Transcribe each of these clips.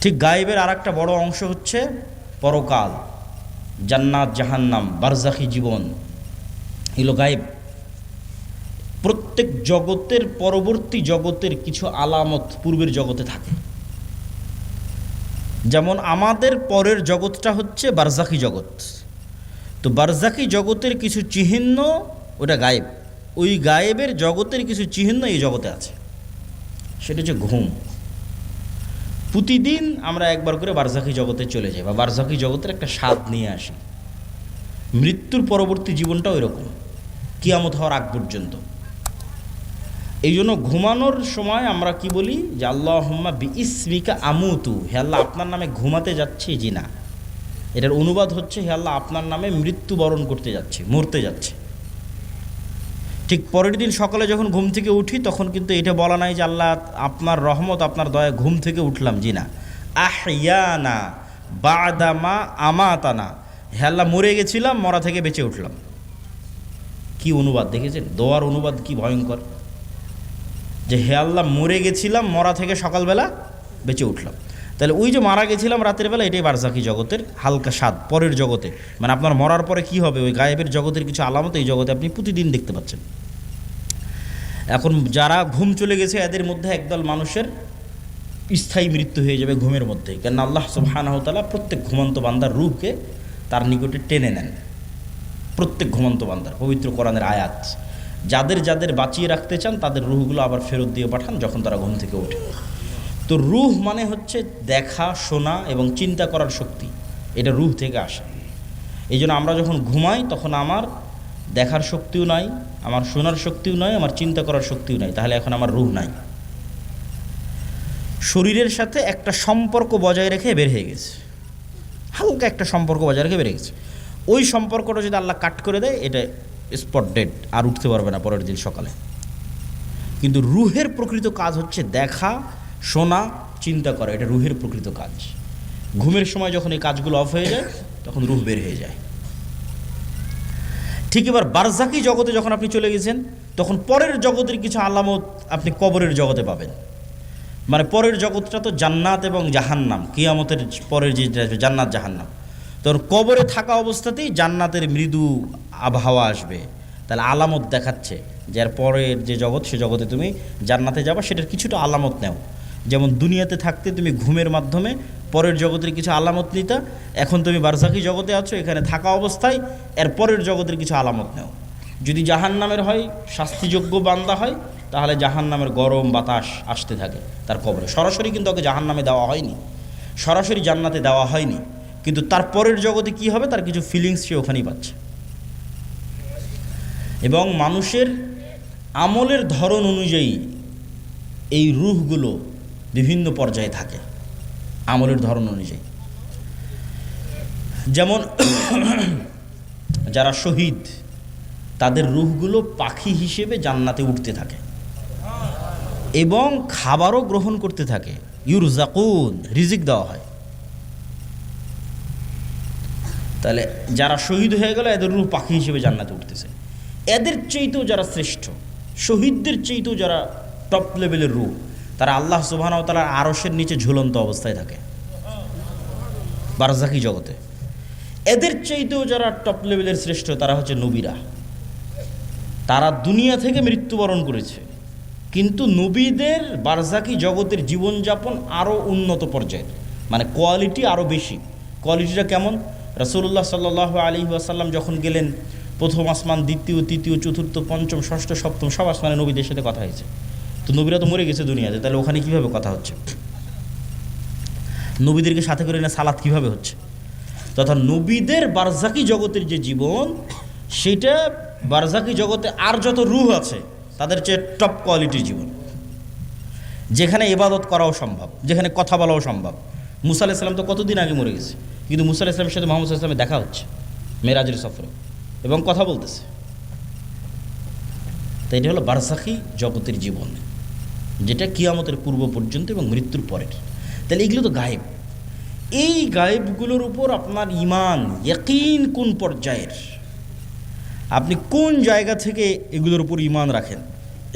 ঠিক গায়েবের আর একটা বড় অংশ হচ্ছে পরকাল, জান্নাত জাহান্নাম, বারজাখী জীবন, এগুলো গায়েব। প্রত্যেক জগতের পরবর্তী জগতের কিছু আলামত পূর্বের জগতে থাকে। যেমন আমাদের পরের জগৎটা হচ্ছে বারজাখী জগৎ, তো বারজাখী জগতের কিছু চিহ্ন ওটা গায়েব। ওই গায়েবের জগতের কিছু চিহ্ন এই জগতে আছে, সেটা হচ্ছে ঘুম। প্রতিদিন আমরা একবার করে বারজাখী জগতে চলে যাই বা বারজাখী জগতের একটা স্বাদ নিয়ে আসি। মৃত্যুর পরবর্তী জীবনটাও এরকম, কিয়ামত হওয়ার আগ পর্যন্ত। এই জন্য ঘুমানোর সময় আমরা কি বলি যে আল্লাহুম্মা বিইসমিকা আমুতু, হে আল্লাহ আপনার নামে ঘুমাতে যাচ্ছি। জি না, এটার অনুবাদ হচ্ছে হে আল্লাহ আপনার নামে মৃত্যুবরণ করতে যাচ্ছে, মরতে যাচ্ছে। ঠিক পরের দিন সকালে যখন ঘুম থেকে উঠি তখন কিন্তু এটা বলা নাই যে আল্লাহ আপনার রহমত আপনার দয়া ঘুম থেকে উঠলাম। জি না, আহইয়ানা বাদামা আমাতানা, হে আল্লাহ মরে গেছিলাম, মরা থেকে বেঁচে উঠলাম। কি অনুবাদ দেখেছেন? দোয়ার অনুবাদ কি ভয়ঙ্কর, যে হে আল্লাহ মরে গেছিলাম, মরা থেকে সকালবেলা বেঁচে উঠলাম। তাহলে ওই যে মারা গেছিলাম রাতের বেলা, এটাই বারজাখী জগতের হালকা স্বাদ পরের জগতে। মানে আপনার মরার পরে কি হবে, ওই গায়েবের জগতের কিছু আলামত এই জগতে আপনি প্রতিদিন দেখতে পাচ্ছেন। এখন যারা ঘুম চলে গেছে এদের মধ্যে একদল মানুষের স্থায়ী মৃত্যু হয়ে যাবে ঘুমের মধ্যেই, কেন আল্লাহ সুবহানাহু ওয়া তাআলা প্রত্যেক ঘুমন্ত বান্দার রূহকে তার নিকটে টেনে নেন। প্রত্যেক ঘুমন্ত বান্দার পবিত্র কোরআনের আয়াত, যাদের যাদের বাঁচিয়ে রাখতে চান তাদের রূহগুলো আবার ফেরত দিয়ে পাঠান যখন তারা ঘুম থেকে ওঠে। তো রূহ মানে হচ্ছে দেখা, শোনা এবং চিন্তা করার শক্তি, এটা রূহ থেকে আসে। এই জন্য আমরা যখন ঘুমাই তখন আমার দেখার শক্তিও নাই, আমার শোনার শক্তিও নাই, আমার চিন্তা করার শক্তিও নাই, তাহলে এখন আমার রূহ নাই। শরীরের সাথে একটা সম্পর্ক বজায় রেখে বের হয়ে গেছে, হালকা একটা সম্পর্ক বজায় রেখে বের হয়ে গেছে। ওই সম্পর্কটা যদি আল্লাহ কাট করে দেয় এটা স্পট ডেড, আর উঠতে পারবে না পরের দিন সকালে। কিন্তু রুহের প্রকৃত কাজ হচ্ছে দেখা, শোনা, চিন্তা করা, এটা রুহের প্রকৃত কাজ। ঘুমের সময় যখন এই কাজগুলো অফ হয়ে যায় তখন রুহ বের হয়ে যায়। ঠিক এবার বারজাখী জগতে যখন আপনি চলে গেছেন তখন পরের জগতের কিছু আলামত আপনি কবরের জগতে পাবেন। মানে পরের জগৎটা তো জান্নাত এবং জাহান্নাম, কিয়ামতের পরের যে জান্নাত জাহান্নাম, তখন কবরে থাকা অবস্থাতেই জান্নাতের মৃদু আবহাওয়া আসবে, তাহলে আলামত দেখাচ্ছে যে এর পরের যে জগৎ সে জগতে তুমি জান্নাতে যাবা, সেটার কিছুটা আলামত নেও। যেমন দুনিয়াতে থাকতে তুমি ঘুমের মাধ্যমে পরের জগতের কিছু আলামত নিতা, এখন তুমি বারজাখী জগতে আছো, এখানে থাকা অবস্থায় এর পরের জগতের কিছু আলামত নেও। যদি জাহান্নামের হয়, শাস্তিযোগ্য বান্দা হয়, তাহলে জাহান্নামের গরম বাতাস আসতে থাকে তার কবরে। সরাসরি কিন্তু ওকে জাহান্নামে দেওয়া হয়নি, সরাসরি জান্নাতে দেওয়া হয়নি, কিন্তু তার পরের জগতে কি হবে তার কিছু ফিলিংস সে ওখানেই পাচ্ছে। এবং মানুষের আমলের ধরন অনুযায়ী এই রূহগুলো বিভিন্ন পর্যায়ে থাকে, আমলের ধরন অনুযায়ী। যেমন যারা শহীদ তাদের রূহগুলো পাখি হিসেবে জান্নাতে উঠতে থাকে এবং খাবারও গ্রহণ করতে থাকে, ইউরজাকুন, রিজিক দেওয়া হয়। তাহলে যারা শহীদ হয়ে গেল এদের রূহ পাখি হিসেবে জান্নাতে উঠতেছে। এদের চেয়েতেও যারা শ্রেষ্ঠ, শহীদদের চেয়েতেও যারা টপ লেভেলের রূহ, তারা আল্লাহ সুবহানাহু ওয়া তাআলার আরশের নিচে ঝুলন্ত অবস্থায় থাকে বারজাখী জগতে। এদের চাইতেও যারা টপ লেভেলের শ্রেষ্ঠ তারা হচ্ছে নবীরা। তারা দুনিয়া থেকে মৃত্যুবরণ করেছে, কিন্তু নবীদের বারজাখী জগতের জীবনযাপন আরও উন্নত পর্যায়ের, মানে কোয়ালিটি আরও বেশি। কোয়ালিটিটা কেমন? রাসূলুল্লাহ সাল্লাল্লাহু আলাইহি ওয়াসাল্লাম যখন গেলেন প্রথম আসমান, দ্বিতীয়, তৃতীয়, চতুর্থ, পঞ্চম, ষষ্ঠ, সপ্তম সব আসমানে নবীদের সাথে কথা হয়েছে। তো নবীরা তো মরে গেছে দুনিয়াতে, তাহলে ওখানে কীভাবে কথা হচ্ছে? নবীদেরকে সাথে করে না সালাত কীভাবে হচ্ছে? তথা নবীদের বারজাখী জগতের যে জীবন, সেটা বারজাখী জগতে আর যত রূহ আছে তাদের চেয়ে টপ কোয়ালিটির জীবন, যেখানে ইবাদত করাও সম্ভব, যেখানে কথা বলাও সম্ভব। মুসা আলাইহিস সালাম তো কতদিন আগে মরে গেছে, কিন্তু মুসা আলাইহিস সালামের সাথে মুহাম্মদ সাল্লাল্লাহু আলাইহি ওয়াসাল্লামের দেখা হচ্ছে মেরাজের সফরে এবং কথা বলতেছে। তাই এটা হলো বারজাখী জগতের জীবন, যেটা কিয়ামতের পূর্ব পর্যন্ত এবং মৃত্যুর পরের। তাহলে এগুলো তো গায়েব। এই গায়েবগুলোর উপর আপনার ঈমান, ইয়াকিন কোন পর্যায়ের, আপনি কোন জায়গা থেকে এগুলোর উপর ঈমান রাখেন?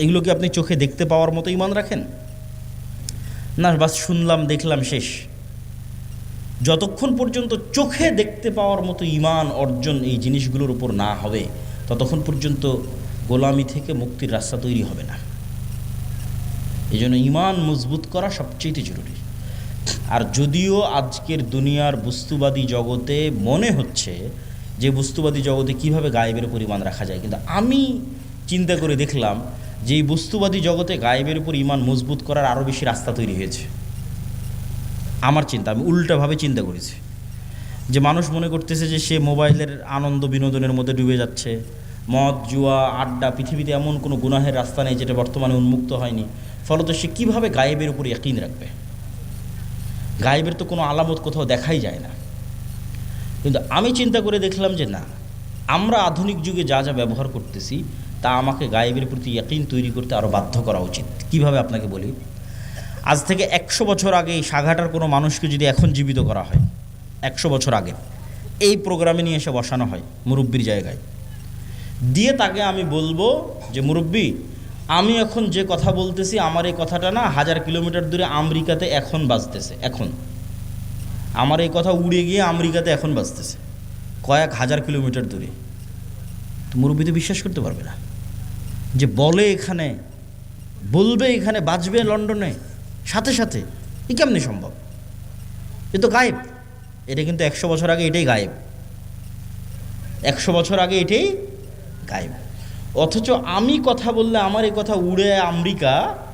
এগুলো কি আপনি চোখে দেখতে পাওয়ার মতো ঈমান রাখেন, না বাস শুনলাম দেখলাম শেষ? যতক্ষণ পর্যন্ত চোখে দেখতে পাওয়ার মতো ঈমান অর্জন এই জিনিসগুলোর উপর না হবে ততক্ষণ পর্যন্ত গোলামি থেকে মুক্তির রাস্তা তৈরি হবে না। এই জন্য ঈমান মজবুত করা সবচেয়ে জরুরি। আর যদিও আজকের দুনিয়ার বস্তুবাদী জগতে মনে হচ্ছে যে বস্তুবাদী জগতে কিভাবে গায়েবের উপর ঈমান রাখা যায়, কিন্তু আমি চিন্তা করে দেখলাম যে এই বস্তুবাদী জগতে গায়েবের উপর ঈমান মজবুত করার আরও বেশি রাস্তা তৈরি হয়েছে। আমার চিন্তা, আমি উল্টাভাবে চিন্তা করেছি যে মানুষ মনে করতেছে যে সে মোবাইলের আনন্দ বিনোদনের মধ্যে ডুবে যাচ্ছে, মদ জুয়া আড্ডা, পৃথিবীতে এমন কোনো গুনাহের রাস্তা নেই যেটা বর্তমানে উন্মুক্ত হয়নি, ফলত সে কীভাবে গায়েবের উপর ইয়াকিন রাখবে? গায়েবের তো কোনো আলামত কোথাও দেখাই যায় না। কিন্তু আমি চিন্তা করে দেখলাম যে না, আমরা আধুনিক যুগে যা যা ব্যবহার করতেছি তা আমাকে গায়েবের প্রতি ইয়াকিন তৈরি করতে আরও বাধ্য করা উচিত। কিভাবে আপনাকে বলি, আজ থেকে 100 বছর আগে এই সাঘাটার কোনো মানুষকে যদি এখন জীবিত করা হয়, 100 বছর আগে এই প্রোগ্রামে নিয়ে এসে বসানো হয় মুরব্বির জায়গায়, দিয়ে তাকে আমি বলবো যে মুরব্বি, আমি এখন যে কথা বলতেছি আমার এই কথাটা না 1000 কিলোমিটার দূরে আমেরিকাতে এখন বাজতেছে, এখন আমার এই কথা উড়ে গিয়ে আমেরিকাতে এখন বাজতেছে, কয়েক হাজার কিলোমিটার দূরে। তো মুরব্বি তো বিশ্বাস করতে পারবে না যে বলে এখানে বলবে এখানে বাজবে লন্ডনে সাথে সাথে, এ কেমনি সম্ভব? এ তো গায়েব। এটা কিন্তু 100 বছর আগে এটাই গায়েব, 100 বছর আগে এটাই গায়েব। অথচ আমি কথা বললে আমার এই কথা উড়ে আমেরিকা,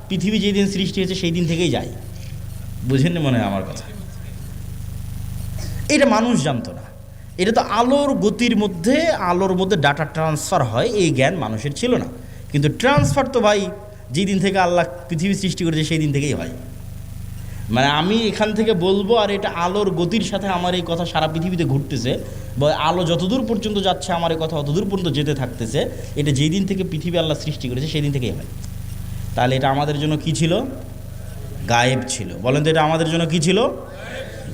পৃথিবী যেই দিন সৃষ্টি হয়েছে সেই দিন থেকেই যায়। বুঝেননি মনে হয় আমার কথা? এটা মানুষ জানতো না। এটা তো আলোর গতির মধ্যে, আলোর মধ্যে ডাটা ট্রান্সফার হয়, এই জ্ঞান মানুষের ছিল না। কিন্তু ট্রান্সফার তো ভাই যেই দিন থেকে আল্লাহ পৃথিবী সৃষ্টি করেছে সেই দিন থেকেই হয়। মানে আমি এখান থেকে বলবো আর এটা আলোর গতির সাথে আমার এই কথা সারা পৃথিবীতে ঘুরতেছে, বা আলো যতদূর পর্যন্ত যাচ্ছে আমার এই কথা অতদূর পর্যন্ত যেতে থাকতেছে, এটা যেই দিন থেকে পৃথিবী আল্লাহ সৃষ্টি করেছে সেই দিন থেকেই হয়। তাহলে এটা আমাদের জন্য কি ছিল? গায়েব ছিল। বলেন তো এটা আমাদের জন্য কি ছিল?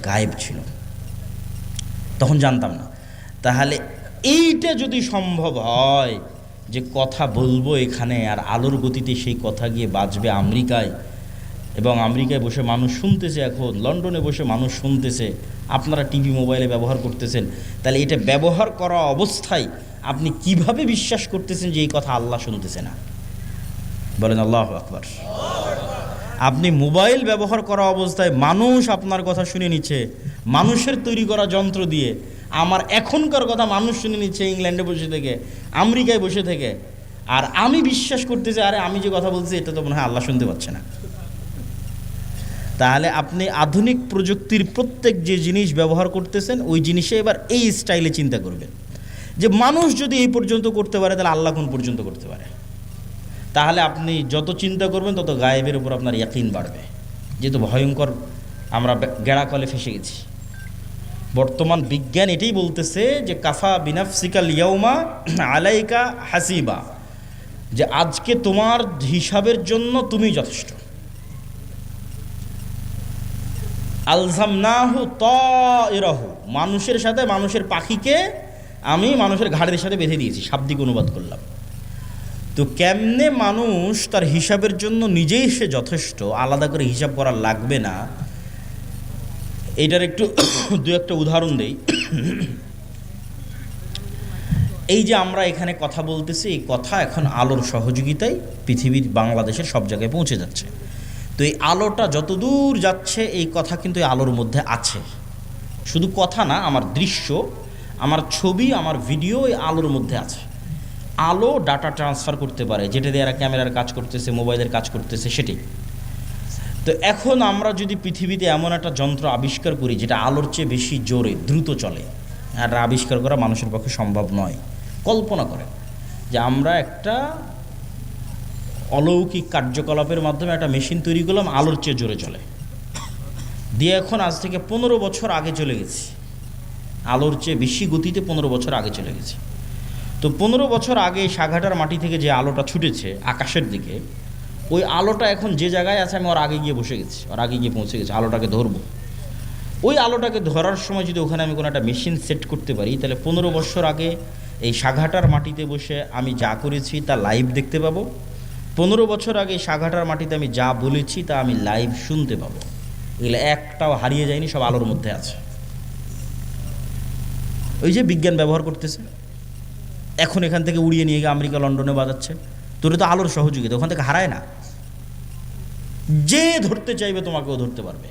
গায়েব ছিল। তখন জানতাম না। তাহলে এইটা যদি সম্ভব হয় যে কথা বলবো এখানে আর আলোর গতিতে সেই কথা গিয়ে বাজবে আমেরিকায়, এবং আমেরিকায় বসে মানুষ শুনতেছে, এখন লন্ডনে বসে মানুষ শুনতেছে, আপনারা টিভি মোবাইলে ব্যবহার করতেছেন, তাহলে এটা ব্যবহার করা অবস্থায় আপনি কিভাবে বিশ্বাস করতেছেন যে এই কথা আল্লাহ শুনতেছে না? বলেন আল্লাহু আকবার। আপনি মোবাইল ব্যবহার করা অবস্থায় মানুষ আপনার কথা শুনে নিচ্ছে মানুষের তৈরি করা যন্ত্র দিয়ে, আমার এখনকার কথা মানুষ শুনে নিচ্ছে ইংল্যান্ডে বসে থেকে, আমেরিকায় বসে থেকে, আর আমি বিশ্বাস করতেছি আরে আমি যে কথা বলছি এটা তো মনে হয় আল্লাহ শুনতে পাচ্ছে না। তাহলে আপনি আধুনিক প্রযুক্তির প্রত্যেক যে জিনিস ব্যবহার করতেছেন ওই জিনিসে এবার এই স্টাইলে চিন্তা করবেন যে মানুষ যদি এই পর্যন্ত করতে পারে তাহলে আল্লাহ কোন পর্যন্ত করতে পারে। তাহলে আপনি যত চিন্তা করবেন তত গায়েবের উপর আপনার ইয়াকিন বাড়বে। যেহেতু ভয়ঙ্কর আমরা গেড়াকলে ফেসে গেছি। বর্তমান বিজ্ঞান এটাই বলতেছে যে কাফা বিনাফসিকাল ইয়াউমা আলাইকা হাসিবা, যে আজকে তোমার হিসাবের জন্য তুমি যথেষ্ট। আলজামনাহু তায়রাহু, মানুষের সাথে মানুষের পাখিকে আমি মানুষের ঘাড়ের সাথে বেঁধে দিয়েছি, শাব্দিক অনুবাদ করলাম। তো কেমনে মানুষ তার হিসাবের জন্য নিজেই সে যথেষ্ট, আলাদা করে হিসাব করা লাগবে না, এইটার একটু দু একটা উদাহরণ দেই। এই যে আমরা এখানে কথা বলতেছি, এই কথা এখন আলোর সহযোগিতায় পৃথিবীর বাংলাদেশের সব জায়গায় পৌঁছে যাচ্ছে। তো এই আলোটা যতদূর যাচ্ছে এই কথা কিন্তু এই আলোর মধ্যে আছে। শুধু কথা না, আমার দৃশ্য, আমার ছবি, আমার ভিডিও এই আলোর মধ্যে আছে। আলো ডাটা ট্রান্সফার করতে পারে, যেটা দিয়ে এরা ক্যামেরার কাজ করতেছে, মোবাইলের কাজ করতেছে, সেটাই। তো এখন আমরা যদি পৃথিবীতে এমন একটা যন্ত্র আবিষ্কার করি যেটা আলোর চেয়ে বেশি জোরে দ্রুত চলে, আর আবিষ্কার করা মানুষের পক্ষে সম্ভব নয়। কল্পনা করেন যে আমরা একটা অলৌকিক কার্যকলাপের মাধ্যমে একটা মেশিন তৈরি করলাম আলোর চেয়ে জোরে চলে, দিয়ে এখন আজ থেকে 15 বছর আগে চলে গেছি, আলোর চেয়ে বেশি গতিতে 15 বছর আগে চলে গেছি। তো 15 বছর আগে সাঘাটার মাটি থেকে যে আলোটা ছুটেছে আকাশের দিকে, ওই আলোটা এখন যে জায়গায় আছে আমি ওর আগে গিয়ে বসে গেছি, ওর আগে গিয়ে পৌঁছে গেছি, আলোটাকে ধরবো। ওই আলোটাকে ধরার সময় যদি ওখানে আমি কোনো একটা মেশিন সেট করতে পারি, তাহলে 15 বছর আগে এই সাঘাটার মাটিতে বসে আমি যা করেছি তা লাইভ দেখতে পাবো। 15 বছর আগে সাঘাটার মাটিতে আমি যা বলেছি তা আমি লাইভ শুনতে পাবো। এগুলো একটাও হারিয়ে যায়নি, সব আলোর মধ্যে আছে। ওই যে বিজ্ঞান ব্যবহার করতেছে, এখন এখান থেকে উড়িয়ে নিয়ে গিয়ে আমেরিকা লন্ডনে বাজাচ্ছে। তোর তো আলোর সহযোগিতা, ওখান থেকে হারায় না। যে ধরতে চাইবে তোমাকেও ধরতে পারবে।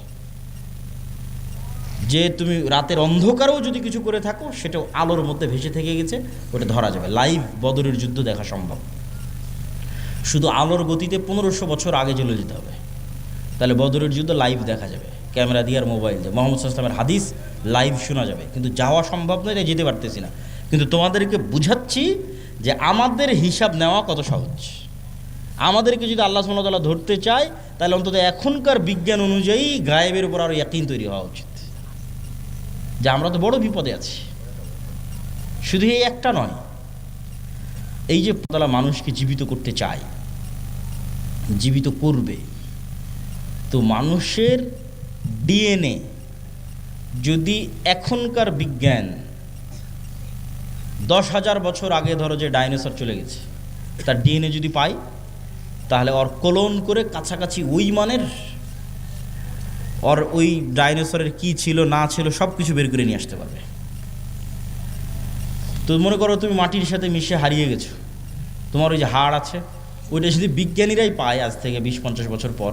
যে তুমি রাতের অন্ধকারেও যদি কিছু করে থাকো সেটাও আলোর মধ্যে ভেসে থেকে গেছে, ওটা ধরা যাবে। লাইভ বদরের যুদ্ধ দেখা সম্ভব। শুধু আলোর গতিতে 1500 বছর আগে চলে যেতে হবে, তাহলে বদরের যুদ্ধ লাইভ দেখা যাবে, ক্যামেরা দিয়ে আর মোবাইল দিয়ে। মোহাম্মদ সাল্লাল্লাহু আলাইহি ওয়াসাল্লামের হাদিস লাইভ শোনা যাবে, কিন্তু যাওয়া সম্ভব নয়, তাই যেতে পারতেছি না। কিন্তু তোমাদেরকে বুঝাচ্ছি যে আমাদের হিসাব নেওয়া কত সহজ। আমাদেরকে যদি আল্লাহ সুবহানাহু ওয়া তাআলা ধরতে চায়, তাহলে অন্তত এখনকার বিজ্ঞান অনুযায়ী গায়েবের উপর আরও ইয়াকিন তৈরি হওয়া উচিত যে আমরা তো বড় বিপদে আছি। শুধু এই একটা নয়, এই যে তাআলা মানুষকে জীবিত করতে চায়, জীবিত করবে, তো মানুষের ডিএনএ যদি এখনকার বিজ্ঞান 10,000 বছর আগে ধরো যে ডাইনোসর চলে গেছে, তার ডিএনএ যদি পাই, তাহলে ওর ক্লোন করে কাছাকাছি ওই মানের, ওর ওই ডাইনোসরের কি ছিল না ছিল সব কিছু বের করে নিয়ে আসতে পারবে। তো মনে করো তুমি মাটির সাথে মিশে হারিয়ে গেছো, তোমার ওই যে হাড় আছে, ওইটা যদি বিজ্ঞানীরাই পায় আজ থেকে 20-50 বছর পর,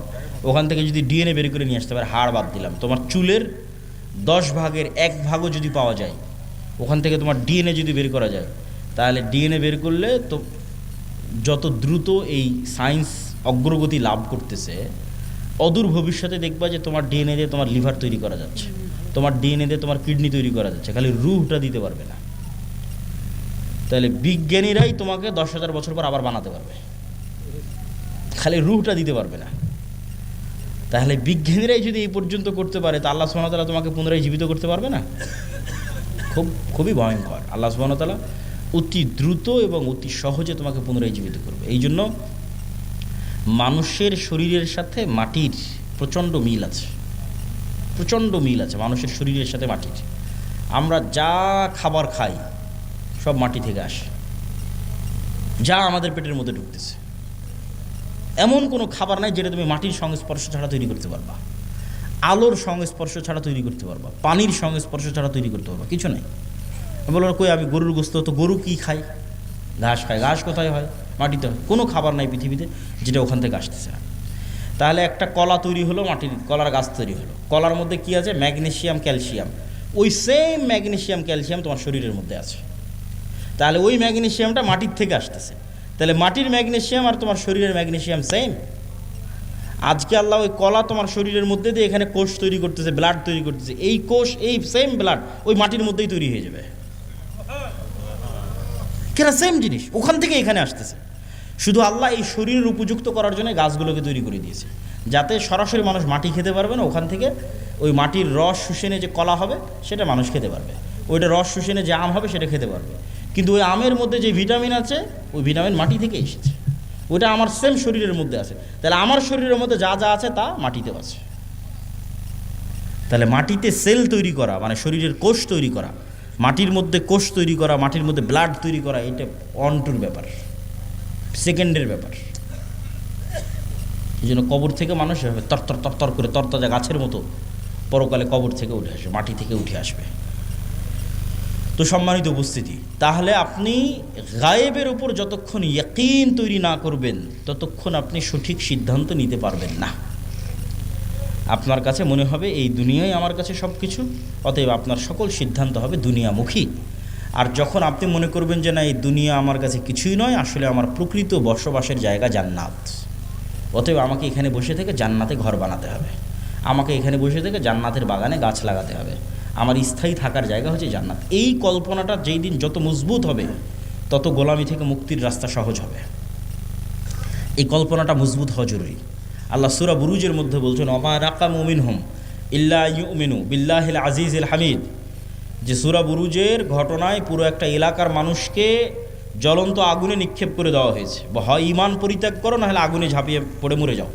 ওখান থেকে যদি ডিএনএ বের করে নিয়ে আসতে পারে, হাড় বাদ দিলাম, তোমার চুলের 10 ভাগের 1 ভাগও যদি পাওয়া যায়, ওখান থেকে তোমার ডিএনএ যদি বের করা যায়, তাহলে ডিএনএ বের করলে তো যত দ্রুত এই সায়েন্স অগ্রগতি লাভ করতেছে, অদূর ভবিষ্যতে দেখবা যে তোমার ডিএনএ দিয়ে তোমার লিভার তৈরি করা যাচ্ছে, তোমার ডিএনএ দিয়ে তোমার কিডনি তৈরি করা যাচ্ছে, খালি রুহটা দিতে পারবে না। তাহলে বিজ্ঞানীরাই তোমাকে 10,000 বছর পর আবার বানাতে পারবে, খালি রুহটা দিতে পারবে না। তাহলে বিজ্ঞানীরাই যদি এই পর্যন্ত করতে পারে, তা আল্লাহ সুবহানাহু ওয়া তাআলা তোমাকে পুনরায় জীবিত করতে পারবে না? খুবই ভয়ঙ্কর। আল্লাহ সুবহানাহু ওয়া তাআলা অতি দ্রুত এবং অতি সহজে তোমাকে পুনরায় জীবিত করবে। এই জন্য মানুষের শরীরের সাথে মাটির প্রচণ্ড মিল আছে, প্রচণ্ড মিল আছে মানুষের শরীরের সাথে মাটির। আমরা যা খাবার খাই সব মাটি থেকে আসে, যা আমাদের পেটের মধ্যে ঢুকতেছে, এমন কোনো খাবার নাই যেটা তুমি মাটির সংস্পর্শ ছাড়া তৈরি করতে পারবা, আলোর সংস্পর্শ ছাড়া তৈরি করতে পারবা, পানির সংস্পর্শ ছাড়া তৈরি করতে পারবা, কিছু নেই। বলো কই আমি গরুর গোস্ত, তো গরু কি খায়? ঘাস খায়। ঘাস কোথায় হয়? মাটিতে হয়। কোনো খাবার নাই পৃথিবীতে যেটা ওখান থেকে আসতেছে না। তাহলে একটা কলা তৈরি হলো, মাটির কলার গাছ তৈরি হলো, কলার মধ্যে কি আছে? Magnesium, calcium. ওই সেম ম্যাগনেসিয়াম ক্যালসিয়াম তোমার শরীরের মধ্যে আছে। তাহলে ওই ম্যাগনেসিয়ামটা মাটির থেকে আসতেছে, তাহলে মাটির ম্যাগনেসিয়াম আর তোমার শরীরের ম্যাগনেসিয়াম সেম। আজকে আল্লাহ ওই কলা তোমার শরীরের মধ্যে দিয়ে এখানে কোষ তৈরি করতেছে, ব্লাড তৈরি করতেছে, এই কোষ এই সেম ব্লাড ওই মাটির মধ্যেই তৈরি হয়ে যাবে, কেন? সেম জিনিস ওখান থেকে এখানে আসতেছে। শুধু আল্লাহ এই শরীরের উপযুক্ত করার জন্য গাছগুলোকে তৈরি করে দিয়েছে, যাতে সরাসরি মানুষ মাটি খেতে পারবে না, ওখান থেকে ওই মাটির রস শুষেনে যে কলা হবে সেটা মানুষ খেতে পারবে, ওইটা রস শুষেনে যে আম হবে সেটা খেতে পারবে। কিন্তু ওই আমের মধ্যে যে ভিটামিন আছে ওই ভিটামিন মাটি থেকে এসেছে, ওইটা আমার সেম শরীরের মধ্যে আছে। তাহলে আমার শরীরের মধ্যে যা যা আছে তা মাটিতেও আছে। তাহলে মাটিতে সেল তৈরি করা মানে শরীরের কোষ তৈরি করা, মাটির মধ্যে কোষ তৈরি করা, মাটির মধ্যে ব্লাড তৈরি করা, এটা অনটুর ব্যাপার, সেকেন্ডের ব্যাপার। এই জন্য কবর থেকে মানুষ তরতর তরতর করে তরতাজা গাছের মতো পরকালে কবর থেকে উঠে আসবে, মাটি থেকে উঠে আসবে। তো সম্মানিত উপস্থিতি, তাহলে আপনি গায়েবের উপর যতক্ষণ ইয়াকিন তৈরি না করবেন ততক্ষণ আপনি সঠিক সিদ্ধান্ত নিতে পারবেন না। আপনার কাছে মনে হবে এই দুনিয়াই আমার কাছে সব কিছু, অতএব আপনার সকল সিদ্ধান্ত হবে দুনিয়ামুখী। আর যখন আপনি মনে করবেন যে না এই দুনিয়া আমার কাছে কিছুই নয়, আসলে আমার প্রকৃত বসবাসের জায়গা জান্নাত, অতএব আমাকে এখানে বসে থেকে জান্নাতে ঘর বানাতে হবে, আমাকে এখানে বসে থেকে জান্নাতের বাগানে গাছ লাগাতে হবে, আমার স্থায়ী থাকার জায়গা হচ্ছে জান্নাত। এই কল্পনাটা যেই দিন যত মজবুত হবে তত গোলামি থেকে মুক্তির রাস্তা সহজ হবে। এই কল্পনাটা মজবুত হওয়া জরুরি। আল্লাহ সূরা বুরুজের মধ্যে বলছেন ওমা নাকামু মিনহুম ইল্লা ইউমিনু বিল্লাহিল আজিজিল হামিদ, যে সূরা বুরুজের ঘটনায় পুরো একটা এলাকার মানুষকে জ্বলন্ত আগুনে নিক্ষেপ করে দেওয়া হয়েছে, হয় ঈমান পরিত্যাগ করো নাহলে আগুনে ঝাঁপিয়ে পড়ে মরে যাও।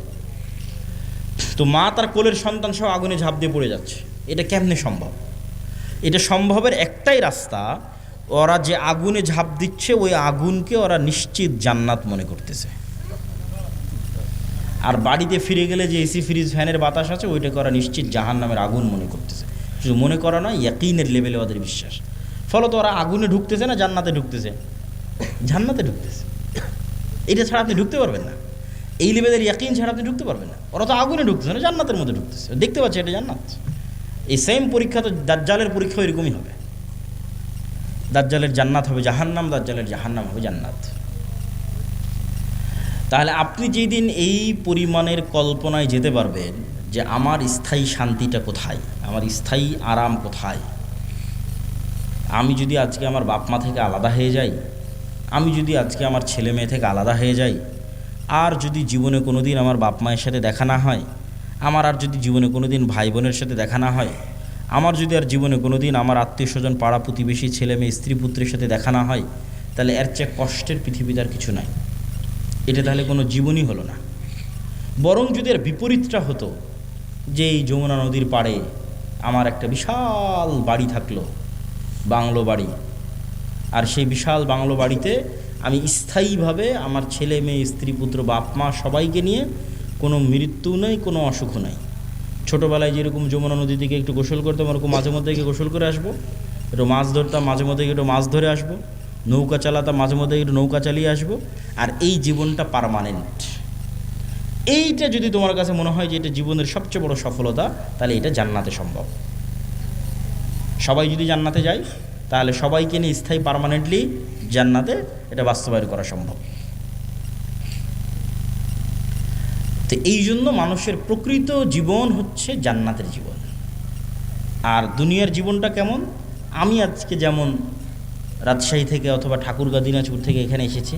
তো মা তার কোলের সন্তান সহ আগুনে ঝাঁপ দিয়ে পড়ে যাচ্ছে। এটা কেমনে সম্ভব? এটা সম্ভবের একটাই রাস্তা, ওরা যে আগুনে ঝাঁপ দিচ্ছে ওই আগুনকে ওরা নিশ্চিত জান্নাত মনে করতেছে, আর বাড়িতে ফিরে গেলে যে এসি ফ্রিজ ফ্যানের বাতাস আছে ওইটাকে ওরা নিশ্চিত জাহান্নামের আগুন মনে করতেছে। শুধু মনে করা নয়, ইয়াকিনের লেভেলে ওদের বিশ্বাস। ফলত ওরা আগুনে ঢুকতেছে না জান্নাতে ঢুকতেছে? জান্নাতে ঢুকতেছে। এটা ছাড়া আপনি ঢুকতে পারবেন না, এই লেভেলের ইয়াকিন ছাড়া আপনি ঢুকতে পারবেন না। ওরা তো আগুনে ঢুকতেছে না, জান্নাতের মধ্যে ঢুকতেছে, দেখতে পাচ্ছে এটা জান্নাত। এই সেম পরীক্ষা তো দাজ্জালের পরীক্ষা এরকমই হবে। দাজ্জালের জান্নাত হবে জাহান্নাম, দাজ্জালের জাহান্নাম হবে জান্নাত। তাহলে আপনি যেই দিন এই পরিমাণের কল্পনায় যেতে পারবেন যে আমার স্থায়ী শান্তিটা কোথায়, আমার স্থায়ী আরাম কোথায়, আমি যদি আজকে আমার বাপ মা থেকে আলাদা হয়ে যাই, আমি যদি আজকে আমার ছেলে মেয়ে থেকে আলাদা হয়ে যাই, আর যদি জীবনে কোনো দিন আমার বাপ মায়ের সাথে দেখা না হয়, আমার আর যদি জীবনে কোনো দিন ভাই বোনের সাথে দেখা না হয়, আমার যদি আর জীবনে কোনো দিন আমার আত্মীয় স্বজন পাড়া প্রতিবেশী ছেলে মেয়ে স্ত্রী পুত্রের সাথে দেখা না হয়, তাহলে এর চেয়ে কষ্টের পৃথিবীতে আর কিছু নাই। এটা তাহলে কোনো জীবনই হলো না। বরং যদি এর বিপরীতটা হতো, যে এই যমুনা নদীর পাড়ে আমার একটা বিশাল বাড়ি থাকলো, বাংলো বাড়ি, আর সেই বিশাল বাংলো বাড়িতে আমি স্থায়ীভাবে আমার ছেলে মেয়ে স্ত্রী পুত্র বাপ মা সবাইকে নিয়ে, কোনো মৃত্যু নেই, কোনো অসুখ নাই। ছোটোবেলায় যেরকম যমুনা নদী থেকে একটু গোসল করতাম, ওরকম মাঝে মধ্যে গিয়ে গোসল করে আসবো, একটু মাছ ধরতাম, মাঝে মধ্যে একটু মাছ ধরে আসবো, নৌকা চালাতাম, মাঝে মধ্যে একটু নৌকা চালিয়ে আসবো, আর এই জীবনটা পার্মানেন্ট। এইটা যদি তোমার কাছে মনে হয় যে এটা জীবনের সবচেয়ে বড় সফলতা, তাহলে এটা জান্নাতে সম্ভব। সবাই যদি জান্নাতে যায়, তাহলে সবাইকে নিয়ে স্থায়ী পার্মানেন্টলি জান্নাতে এটা বাস্তবায়ন করা সম্ভব। তো এই জন্য মানুষের প্রকৃত জীবন হচ্ছে জান্নাতের জীবন। আর দুনিয়ার জীবনটা কেমন? আমি আজকে যেমন রাজশাহী থেকে অথবা ঠাকুরগাঁ দিনাজপুর থেকে এখানে এসেছি,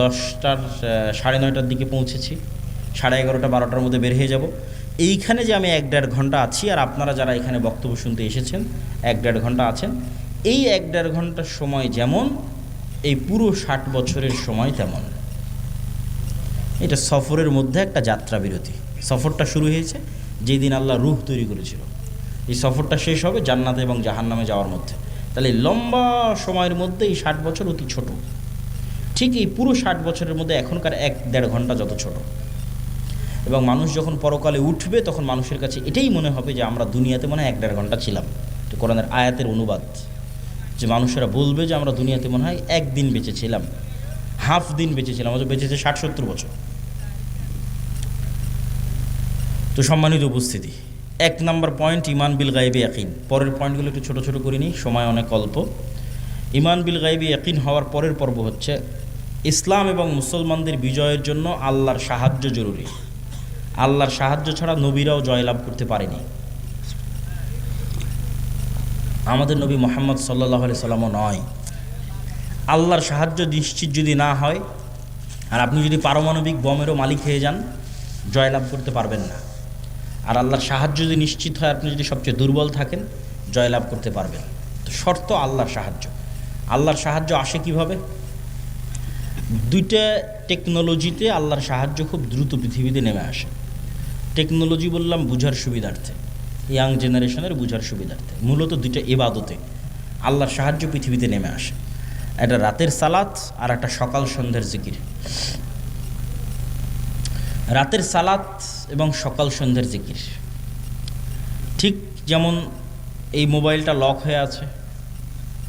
10টার 9:30টার দিকে পৌঁছেছি, 11:30 12টার মধ্যে বের হয়ে যাব। এইখানে যে আমি 1-1.5 ঘন্টা আছি, আর আপনারা যারা এখানে বক্তব্য শুনতে এসেছেন 1-1.5 ঘন্টা আছেন, এই 1-1.5 ঘন্টার সময় যেমন, এই পুরো 60 বছরের সময় তেমন। এটা সফরের মধ্যে একটা যাত্রা বিরতি। সফরটা শুরু হয়েছে যেই দিন আল্লাহ রূহ তৈরি করেছিল, এই সফরটা শেষ হবে জান্নাতে এবং জাহান্নামে যাওয়ার মধ্যে। তাহলে লম্বা সময়ের মধ্যে এই 60 বছর অতি ছোট। ঠিক এই পুরো 60 বছরের মধ্যে এখনকার 1-1.5 ঘন্টা যত ছোট। এবং মানুষ যখন পরকালে উঠবে, তখন মানুষের কাছে এটাই মনে হবে যে আমরা দুনিয়াতে মনে হয় 1-1.5 ঘন্টা ছিলাম। এটা কোরআনের আয়াতের অনুবাদ, যে মানুষেরা বলবে যে আমরা দুনিয়াতে মনে হয় 1 দিন বেঁচেছিলাম, হাফ দিন বেঁচেছিলাম, অথচ বেঁচেছে 60-70 বছর। তো সম্মানিত উপস্থিতি, 1 নম্বর পয়েন্ট ঈমান বিল গায়বি ইয়াকিন। পরের পয়েন্টগুলো একটু ছোটো ছোটো করে নিই, সময় অনেক অল্প। ঈমান বিল গায়বি ইয়াকিন হওয়ার পরের পর্ব হচ্ছে ইসলাম এবং মুসলমানদের বিজয়ের জন্য আল্লাহর সাহায্য জরুরি। আল্লাহর সাহায্য ছাড়া নবীরাও জয়লাভ করতে পারেনি। আমাদের নবী মুহাম্মদ সাল্লাল্লাহু আলাইহি সাল্লামও নয়। আল্লাহর সাহায্য নিশ্চিত যদি না হয়, আর আপনি যদি পারমাণবিক বমেরও মালিক হয়ে যান, জয়লাভ করতে পারবেন না। আর আল্লাহর সাহায্য যদি নিশ্চিত হয়, আপনি যদি সবচেয়ে দুর্বল থাকেন, জয়লাভ করতে পারবেন। তো শর্ত আল্লাহর সাহায্য। আল্লাহর সাহায্য আসে কিভাবে? 2টা টেকনোলজিতে আল্লাহর সাহায্য খুব দ্রুত পৃথিবীতে নেমে আসে। টেকনোলজি বললাম বুঝার সুবিধার্থে, ইয়াং জেনারেশনের বুঝার সুবিধার্থে। মূলত 2টা ইবাদতে আল্লাহর সাহায্য পৃথিবীতে নেমে আসে। একটা রাতের সালাত আর একটা সকাল সন্ধ্যার জিকির। রাতের সালাত এবং সকাল সন্ধ্যার জিকির, ঠিক যেমন এই মোবাইলটা লক হয়ে আছে,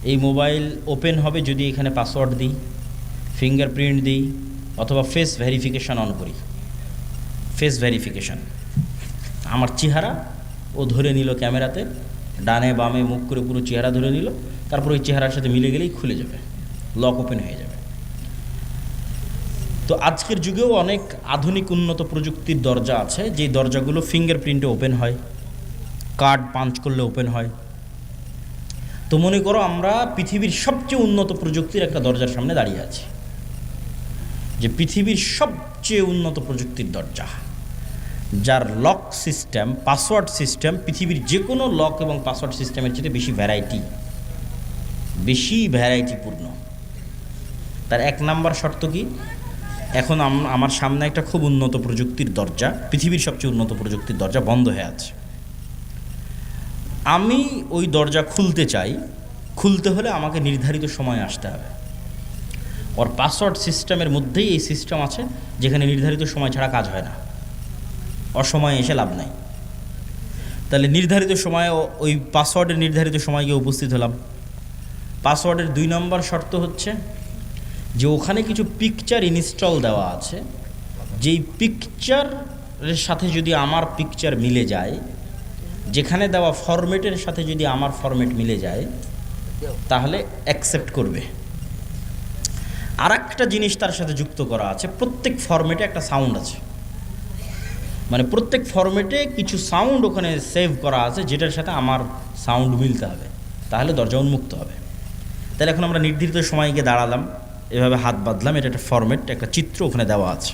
এই মোবাইল ওপেন হবে যদি এখানে পাসওয়ার্ড দিই, ফিঙ্গারপ্রিন্ট দিই, অথবা ফেস ভেরিফিকেশান অন করি। ফেস ভেরিফিকেশান, আমার চেহারা ও ধরে নিল ক্যামেরাতে, ডানে বামে মুখ করে পুরো চেহারা ধরে নিল, তারপর ওই চেহারার সাথে মিলে গেলেই খুলে যাবে, লক ওপেন হয়ে যাবে। তো আজকের যুগেও অনেক আধুনিক উন্নত প্রযুক্তির দরজা আছে, যেই দরজাগুলো ফিঙ্গারপ্রিন্টে ওপেন হয়, কার্ড পাঞ্চ করলে ওপেন হয়। তো মনে করো আমরা পৃথিবীর সবচেয়ে উন্নত প্রযুক্তির একটা দরজার সামনে দাঁড়িয়ে আছি, যে পৃথিবীর সবচেয়ে উন্নত প্রযুক্তির দরজা, যার লক সিস্টেম, পাসওয়ার্ড সিস্টেম পৃথিবীর যে কোনো লক এবং পাসওয়ার্ড সিস্টেমের চেয়ে বেশি ভ্যারাইটিপূর্ণ। তার 1 নাম্বার শর্ত কি? এখন আমার সামনে একটা খুব উন্নত প্রযুক্তির দরজা, পৃথিবীর সবচেয়ে উন্নত প্রযুক্তির দরজা বন্ধ হয়ে আছে। আমি ওই দরজা খুলতে চাই, খুলতে হলে আমাকে নির্ধারিত সময়ে আসতে হবে। ওর পাসওয়ার্ড সিস্টেমের মধ্যেই এই সিস্টেম আছে যেখানে নির্ধারিত সময় ছাড়া কাজ হয় না, অসময়ে এসে লাভ নাই। তাহলে নির্ধারিত সময়ে ওই পাসওয়ার্ডের নির্ধারিত সময় গিয়ে উপস্থিত হলাম, পাসওয়ার্ডের 2 নম্বর শর্ত হচ্ছে যে ওখানে কিছু পিকচার ইনস্টল দেওয়া আছে, যেই পিকচারের সাথে যদি আমার পিকচার মিলে যায়, যেখানে দেওয়া ফরম্যাটের সাথে যদি আমার ফরম্যাট মিলে যায়, তাহলে অ্যাকসেপ্ট করবে। আর একটা জিনিস তার সাথে যুক্ত করা আছে, প্রত্যেক ফরম্যাটে একটা সাউন্ড আছে, মানে প্রত্যেক ফরম্যাটে কিছু সাউন্ড ওখানে সেভ করা আছে যেটার সাথে আমার সাউন্ড মিলতে হবে, তাহলে দরজা উন্মুক্ত হবে। তাহলে এখন আমরা নির্ধারিত সময় গিয়ে দাঁড়ালাম, এভাবে হাত বাঁধলাম, এটা একটা ফরম্যাট, একটা চিত্র ওখানে দেওয়া আছে।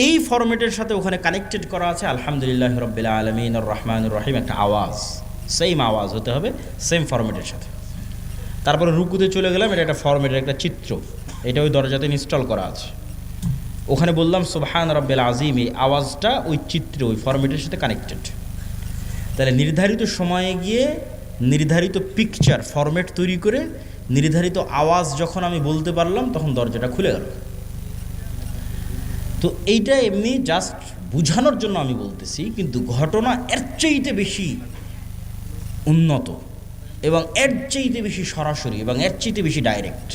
এই ফরম্যাটের সাথে ওখানে কানেক্টেড করা আছে আলহামদুলিল্লাহ রাব্বিল আলামিন আর রহমানুর রহিম, একটা আওয়াজ, সেম আওয়াজ হতে হবে, সেম ফরম্যাটের সাথে। তারপরে রুকুতে চলে গেলাম, এটা একটা ফরম্যাটের একটা চিত্র, এটা ওই দরজাতে ইনস্টল করা আছে। ওখানে বললাম সুবহান রাব্বিল আযীম, এই আওয়াজটা ওই চিত্র, ওই ফরম্যাটের সাথে কানেক্টেড। তাহলে নির্ধারিত সময়ে গিয়ে নির্ধারিত পিকচার ফরম্যাট তৈরি করে নির্ধারিত আওয়াজ যখন আমি বলতে পারলাম, তখন দরজাটা খুলে গেল। তো এইটা এমনি জাস্ট বুঝানোর জন্য আমি বলতেছি, কিন্তু ঘটনা এর চাইতে বেশি উন্নত এবং এর চাইতে বেশি সরাসরি এবং এর চাইতে বেশি ডাইরেক্ট।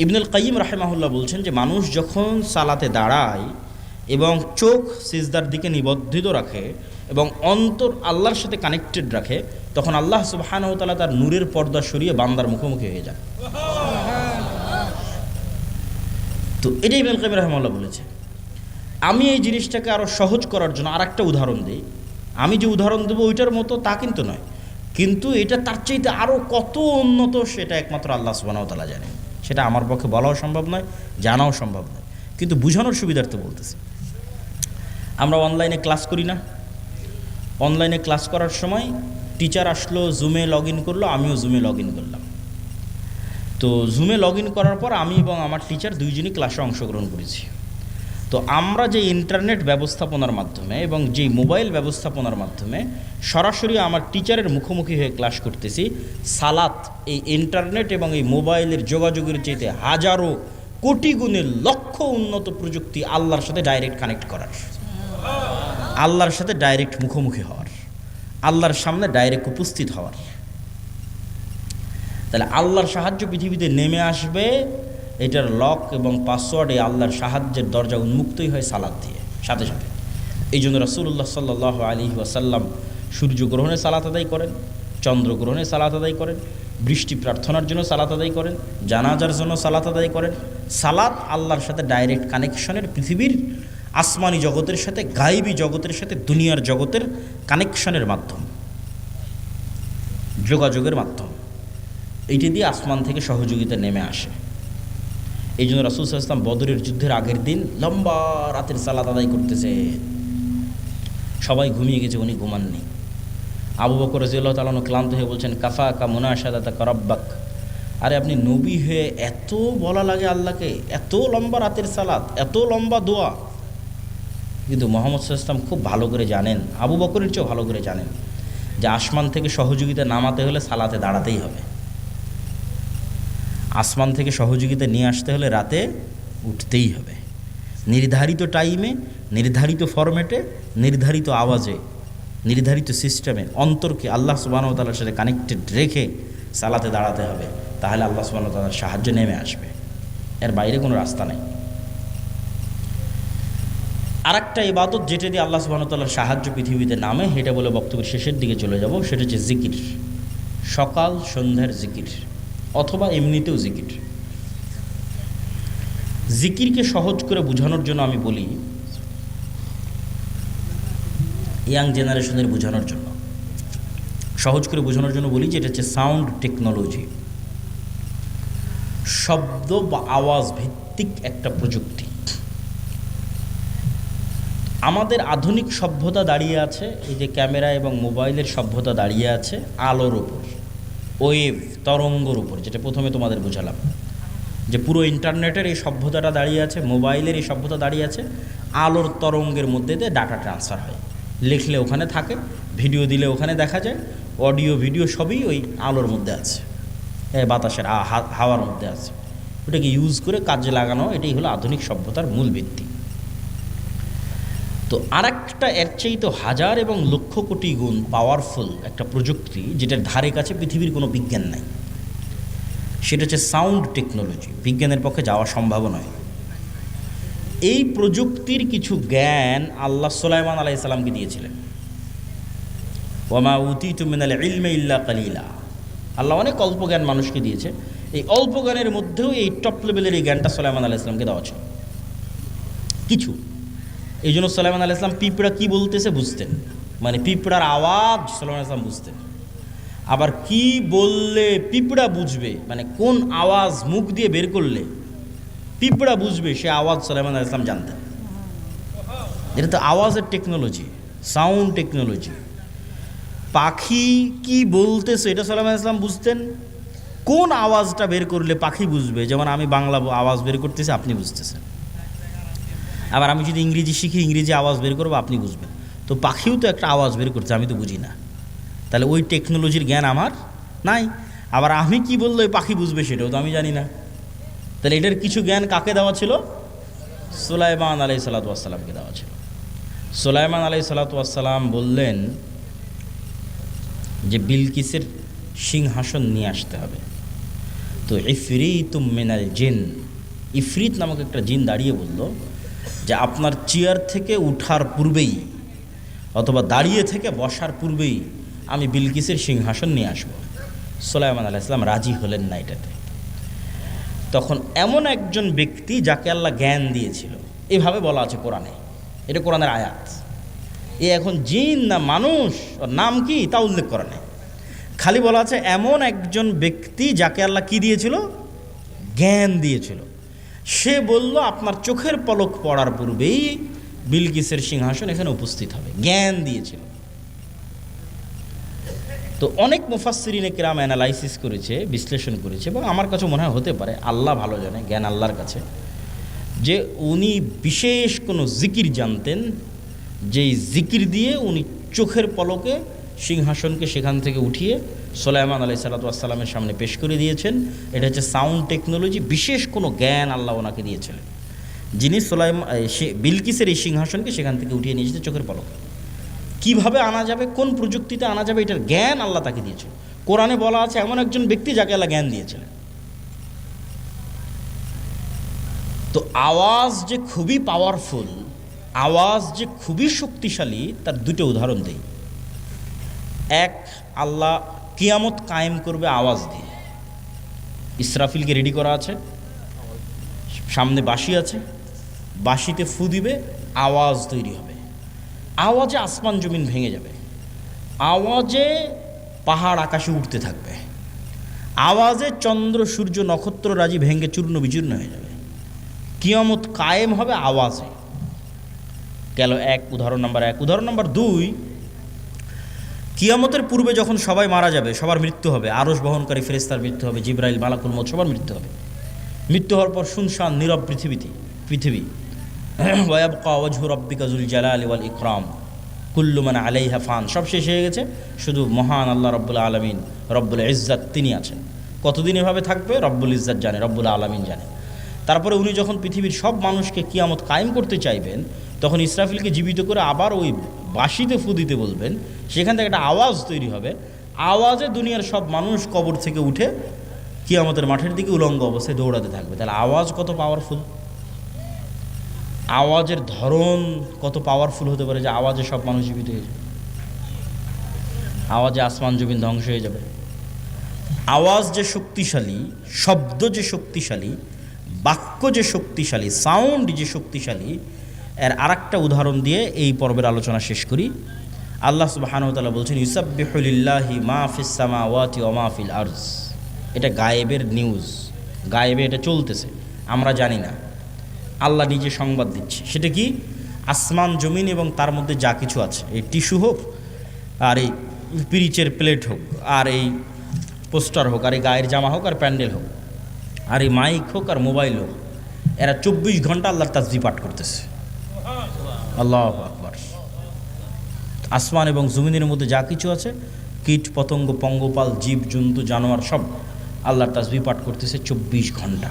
ইবনুল কাইয়িম রাহিমাহুল্লাহ বলছেন যে মানুষ যখন সালাতে দাঁড়ায় এবং চোখ সিজদার দিকে নিবদ্ধিত রাখে এবং অন্তর আল্লাহর সাথে কানেক্টেড রাখে, তখন আল্লাহ সুবহানাহু ওয়া তাআলা তার নূরের পর্দা সরিয়ে বান্দার মুখোমুখি হয়ে যায়। তো এটাই ইবনুল কাইয়িম রাহিমাহুল্লাহ বলেছে। আমি এই জিনিসটাকে আরও সহজ করার জন্য আর একটা উদাহরণ দিই। আমি যে উদাহরণ দেবো ওইটার মতো তা কিন্তু নয়, কিন্তু এটা তার চাইতে আরও কত উন্নত সেটা একমাত্র আল্লাহ সুবহানাহু ওয়া তাআলা জানেন। সেটা আমার পক্ষে বলাও সম্ভব নয়, জানাও সম্ভব নয়, কিন্তু বুঝানোর সুবিধার্থে বলতেছি। আমরা অনলাইনে ক্লাস করি না? অনলাইনে ক্লাস করার সময় টিচার আসলো, জুমে লগ ইন করলো, আমিও জুমে লগ ইন করলাম। তো জুমে লগ ইন করার পর আমি এবং আমার টিচার দুইজনই ক্লাসে অংশগ্রহণ করেছি। তো আমরা যে ইন্টারনেট ব্যবস্থাপনার মাধ্যমে এবং যে মোবাইল ব্যবস্থাপনার মাধ্যমে সরাসরি আমার টিচারের মুখোমুখি হয়ে ক্লাস করতেছি, সালাত এই ইন্টারনেট এবং এই মোবাইলের যোগাযোগের চাইতে হাজারো কোটি গুণে লক্ষ উন্নত প্রযুক্তি আল্লাহর সাথে ডাইরেক্ট কানেক্ট করার, আল্লাহর সাথে ডাইরেক্ট মুখোমুখি হওয়ার, আল্লাহর সামনে ডাইরেক্ট উপস্থিত হওয়ার। তাহলে আল্লাহর সাহায্য পৃথিবীতে নেমে আসবে, এটার লক এবং পাসওয়ার্ড এই আল্লাহর সাহায্যের দরজা উন্মুক্তই হয় সালাত দিয়ে সাথে সাথে। এই জন্য রাসূলুল্লাহ সাল্লাল্লাহু আলাইহি ওয়াসাল্লাম সূর্যগ্রহণে সালাত আদায় করেন, চন্দ্রগ্রহণে সালাত আদায় করেন, বৃষ্টি প্রার্থনার জন্য সালাত আদায় করেন, জানাজার জন্য সালাত আদায় করেন। সালাত আল্লাহর সাথে ডাইরেক্ট কানেকশনের, পৃথিবীর আসমানি জগতের সাথে, গায়েবী জগতের সাথে, দুনিয়ার জগতের কানেকশনের মাধ্যম, যোগাযোগের মাধ্যম। এইটি দিয়ে আসমান থেকে সহযোগিতা নেমে আসে। এই জন্য রাসূল সাল্লাল্লাহু আলাইহি ওয়াসাল্লাম বদরের যুদ্ধের আগের দিন লম্বা রাতের সালাত আদায় করতেছে, সবাই ঘুমিয়ে গেছে, উনি ঘুমাননি। আবু বকর রাদিয়াল্লাহু তাআলা আনহু ক্লান্ত হয়ে বলছেন, কাফাকা মুনাশাদাতাকা রাব্বাক, আরে আপনি নবী হয়ে এত বলা লাগে আল্লাহকে, এত লম্বা রাতের সালাত, এত লম্বা দোয়া। কিন্তু মুহাম্মদ সাল্লাল্লাহু আলাইহি ওয়াসাল্লাম খুব ভালো করে জানেন, আবু বকরের চেয়েও ভালো করে জানেন যে আসমান থেকে সহযোগিতা নামাতে হলে সালাতে দাঁড়াতেই হবে, আসমান থেকে সহযোগিতা নিয়ে আসতে হলে রাতে উঠতেই হবে, নির্ধারিত টাইমে, নির্ধারিত ফরম্যাটে, নির্ধারিত আওয়াজে, নির্ধারিত সিস্টেমে অন্তরকে আল্লাহ সুবহানাহু ওয়া তাআলার সাথে কানেক্টেড রেখে সালাতে দাঁড়াতে হবে, তাহলে আল্লাহ সুবহানাহু ওয়া তাআলার সাহায্য নেমে আসবে, এর বাইরে কোনো রাস্তা নেই। আর একটা ইবাদত যেটা দিয়ে আল্লাহ সুবহানাহু ওয়া তাআলার সাহায্য পৃথিবীতে নামে, এটা বলে বক্তব্যের শেষের দিকে চলে যাব, সেটা হচ্ছে জিকির, সকাল সন্ধ্যার জিকির অথবা এমনিতেও জিকির। জিকিরকে সহজ করে বোঝানোর জন্য আমি বলি, ইয়াং জেনারেশনের বোঝানোর জন্য, সহজ করে বোঝানোর জন্য বলি যে এটা হচ্ছে সাউন্ড টেকনোলজি, শব্দ বা আওয়াজ ভিত্তিক একটা প্রযুক্তি। আমাদের আধুনিক সভ্যতা দাঁড়িয়ে আছে, এই যে ক্যামেরা এবং মোবাইলের সভ্যতা দাঁড়িয়ে আছে আলোর উপর, ওয়েভ তরঙ্গর উপর, যেটা প্রথমে তোমাদের বোঝালাম যে পুরো ইন্টারনেটের এই সভ্যতাটা দাঁড়িয়ে আছে, মোবাইলের এই সভ্যতা দাঁড়িয়ে আছে আলোর তরঙ্গের মধ্যে দিয়ে ডাটা ট্রান্সফার হয়, লিখলে ওখানে থাকে, ভিডিও দিলে ওখানে দেখা যায়, অডিও ভিডিও সবই ওই আলোর মধ্যে আছে, বাতাসের হাওয়ার মধ্যে আছে, ওটাকে ইউজ করে কাজে লাগানো, এটাই হলো আধুনিক সভ্যতার মূল ভিত্তি। তো আর একটা এর চাইতে হাজার এবং লক্ষ কোটি গুণ পাওয়ারফুল একটা প্রযুক্তি, যেটার ধারে কাছে পৃথিবীর কোনো বিজ্ঞান নাই, সেটা হচ্ছে সাউন্ড টেকনোলজি। বিজ্ঞানের পক্ষে যাওয়া সম্ভব নয়। এই প্রযুক্তির কিছু জ্ঞান আল্লাহ সুলাইমান আলাইহিস সালামকে দিয়েছিলেন। ওয়ামা উতিতু মিনাল ইলমি ইল্লা কালিলা। আল্লাহ অনেক অল্প জ্ঞান মানুষকে দিয়েছে। এই অল্প জ্ঞানের মধ্যেও এই টপ লেভেলের এই জ্ঞানটা সুলাইমান আলাইহিস সালামকে দেওয়া ছিল কিছু। এই জন্য সুলাইমান আলাইহিস সালাম পিঁপড়া কী বলতেছে বুঝতেন, মানে পিঁপড়ার আওয়াজ সুলাইমান আলাইহিস সালাম বুঝতেন। আবার কি বললে পিঁপড়া বুঝবে, মানে কোন আওয়াজ মুখ দিয়ে বের করলে পিঁপড়া বুঝবে, সে আওয়াজ সুলাইমান আলাইহিস সালাম জানতেন। এটা তো আওয়াজের টেকনোলজি, সাউন্ড টেকনোলজি। পাখি কি বলতেছে এটা সুলাইমান আলাইহিস সালাম বুঝতেন। কোন আওয়াজটা বের করলে পাখি বুঝবে, যেমন আমি বাংলা আওয়াজ বের করতেছি আপনি বুঝতেছেন, আবার আমি যদি ইংরেজি শিখি ইংরেজি আওয়াজ বের করবো আপনি বুঝবেন। তো পাখিও তো একটা আওয়াজ বের করছে, আমি তো বুঝি না, তাহলে ওই টেকনোলজির জ্ঞান আমার নাই। আবার আমি কি বললে ওই পাখি বুঝবে সেটাও তো আমি জানি না। তাহলে এটার কিছু জ্ঞান কাকে দেওয়া ছিল? সুলাইমান আলাইহিস সালাতু ওয়াস সালামকে দেওয়া ছিল। সুলাইমান আলাইহিস সালাতু ওয়াস সালাম বললেন যে বিলকিসের সিংহাসন নিয়ে আসতে হবে। তো ইফরিতুম মিনাল জিন, ইফরিত নামক একটা জিন দাঁড়িয়ে বলল যে আপনার চেয়ার থেকে উঠার পূর্বেই অথবা দাঁড়িয়ে থেকে বসার পূর্বেই আমি বিলকিসের সিংহাসন নিয়ে আসবো। সুলাইমান আলাইহিস সালাম রাজি হলেন না এটাতে। তখন এমন একজন ব্যক্তি যাকে আল্লাহ জ্ঞান দিয়েছিল, এভাবে বলা আছে কোরআনে, এটা কোরআনের আয়াত। এ এখন জিন না মানুষ, ওর নাম কি তা উল্লেখ করা নেই, খালি বলা আছে এমন একজন ব্যক্তি যাকে আল্লাহ কি দিয়েছিল? জ্ঞান দিয়েছিল। সে বলল আপনার চোখের পলক পড়ার পূর্বেই বিলকিসের সিংহাসন এখানে উপস্থিত হবে, জ্ঞান দিয়েছিল। তো অনেক মুফাসসিরিনে কিরাম অ্যানালাইসিস করেছে, বিশ্লেষণ করেছে, এবং আমার কাছে মনে হয় হতে পারে, আল্লাহ ভালো জানে, জ্ঞান আল্লাহর কাছে, যে উনি বিশেষ কোনো জিকির জানতেন, যেই জিকির দিয়ে উনি চোখের পলকে সিংহাসনকে সেখান থেকে উঠিয়ে সুলাইমান আলাইহিস সালাতু ওয়াস সালামের সামনে পেশ করে দিয়েছেন। এটা হচ্ছে সাউন্ড টেকনোলজি, বিশেষ কোনো জ্ঞান আল্লাহ ওনাকে দিয়েছিলেন, যিনি বিলকিসের এই সিংহাসনকে সেখান থেকে উঠিয়ে নিয়ে যেতে চোখের পলকে। কীভাবে আনা যাবে, কোন প্রযুক্তিতে আনা যাবে, এটার জ্ঞান আল্লাহ তাকে দিয়েছিল। কোরআনে বলা আছে এমন একজন ব্যক্তি যাকে আল্লাহ জ্ঞান দিয়েছিলেন। তো আওয়াজ যে খুবই পাওয়ারফুল, আওয়াজ যে খুবই শক্তিশালী, তার দুটো উদাহরণ দেই। এক, আল্লাহ কিয়ামত কায়েম করবে আওয়াজ দিয়ে। ইসরাফিলকে রেডি করা আছে, সামনে বাঁশি আছে, বাঁশিতে ফু দিবে, আওয়াজ তৈরি হবে, আওয়াজে আসমান জমিন ভেঙে যাবে, আওয়াজে পাহাড় আকাশে উঠতে থাকবে, আওয়াজে চন্দ্র সূর্য নক্ষত্র রাজি ভেঙে চূর্ণ বিচূর্ণ হয়ে যাবে। কিয়ামত কায়েম হবে আওয়াজে। গেল এক, উদাহরণ নাম্বার এক। উদাহরণ নাম্বার দুই, কিয়ামতের পূর্বে যখন সবাই মারা যাবে, সবার মৃত্যু হবে, আরশ বহনকারী ফেরেশতার মৃত্যু হবে, জিবরাইল, মালাকুল মউত, সবার মৃত্যু হবে। মৃত্যু হওয়ার পর শুনশান নীরব পৃথিবী। ওয়ায়াবকা ওয়াজহু রাব্বিকা যুল জালালি ওয়াল ইকরাম কুল্লু মান আলাইহা ফান, সব শেষ হয়ে গেছে, শুধু মহান আল্লাহ রব্বুল আলামিন, রব্বুল ইজ্জাত, তিনি আছেন। কতদিন এভাবে থাকবে রব্বুল ইজ্জাত জানে, রব্বুল আলামিন জানে। তারপরে উনি যখন পৃথিবীর সব মানুষকে কিয়ামত কায়েম করতে চাইবেন, তখন ইসরাফিলকে জীবিত করে আবার ওই বাঁশিতে ফু দিতে বলবেন, সেখান থেকে একটা আওয়াজ তৈরি হবে, আওয়াজে দুনিয়ার সব মানুষ কবর থেকে উঠে কিয়ামতের মাঠের দিকে উলঙ্গ অবস্থায় দৌড়াতে থাকবে। তাহলে আওয়াজ কত পাওয়ারফুল, আওয়াজের ধরন কত পাওয়ারফুল হতে পারে, যে আওয়াজে সব মানুষ জীবিত হয়ে যাবে, আওয়াজে আসমান জমিন ধ্বংস হয়ে যাবে। আওয়াজ যে শক্তিশালী, শব্দ যে শক্তিশালী, বাক্য যে শক্তিশালী, সাউন্ড যে শক্তিশালী, এর আরেকটা উদাহরণ দিয়ে এই পর্বের আলোচনা শেষ করি। আল্লাহ সুবহানাহু ওয়া তাআলা বলছেন ইউসাব্বিহু লিল্লাহি মা ফিস সামাওয়াতি ওয়া মা ফিল আরজ। এটা গায়েবের নিউজ, গায়েবে এটা চলতেছে, আমরা জানি না, আল্লাহ নিজে সংবাদ দিচ্ছে। সেটা কি? আসমান জমিন এবং তার মধ্যে যা কিছু আছে, এই টিস্যু হোক, আর এই পিরিচের প্লেট হোক, আর এই পোস্টার হোক, আর এই গায়ের জামা হোক, আর প্যান্ডেল হোক, আর এই মাইক হোক, আর মোবাইল হোক, এরা 24 ঘন্টা আল্লাহর তাসবিহ পাঠ করতেছে। আল্লাহু আকবার। আসমান এবং জমিনের মধ্যে যা কিছু আছে, কীট পতঙ্গ, পঙ্গপাল, জীব জন্তু, জানোয়ার, সব আল্লাহর তাসবিহ পাঠ করতেছে 24 ঘন্টা।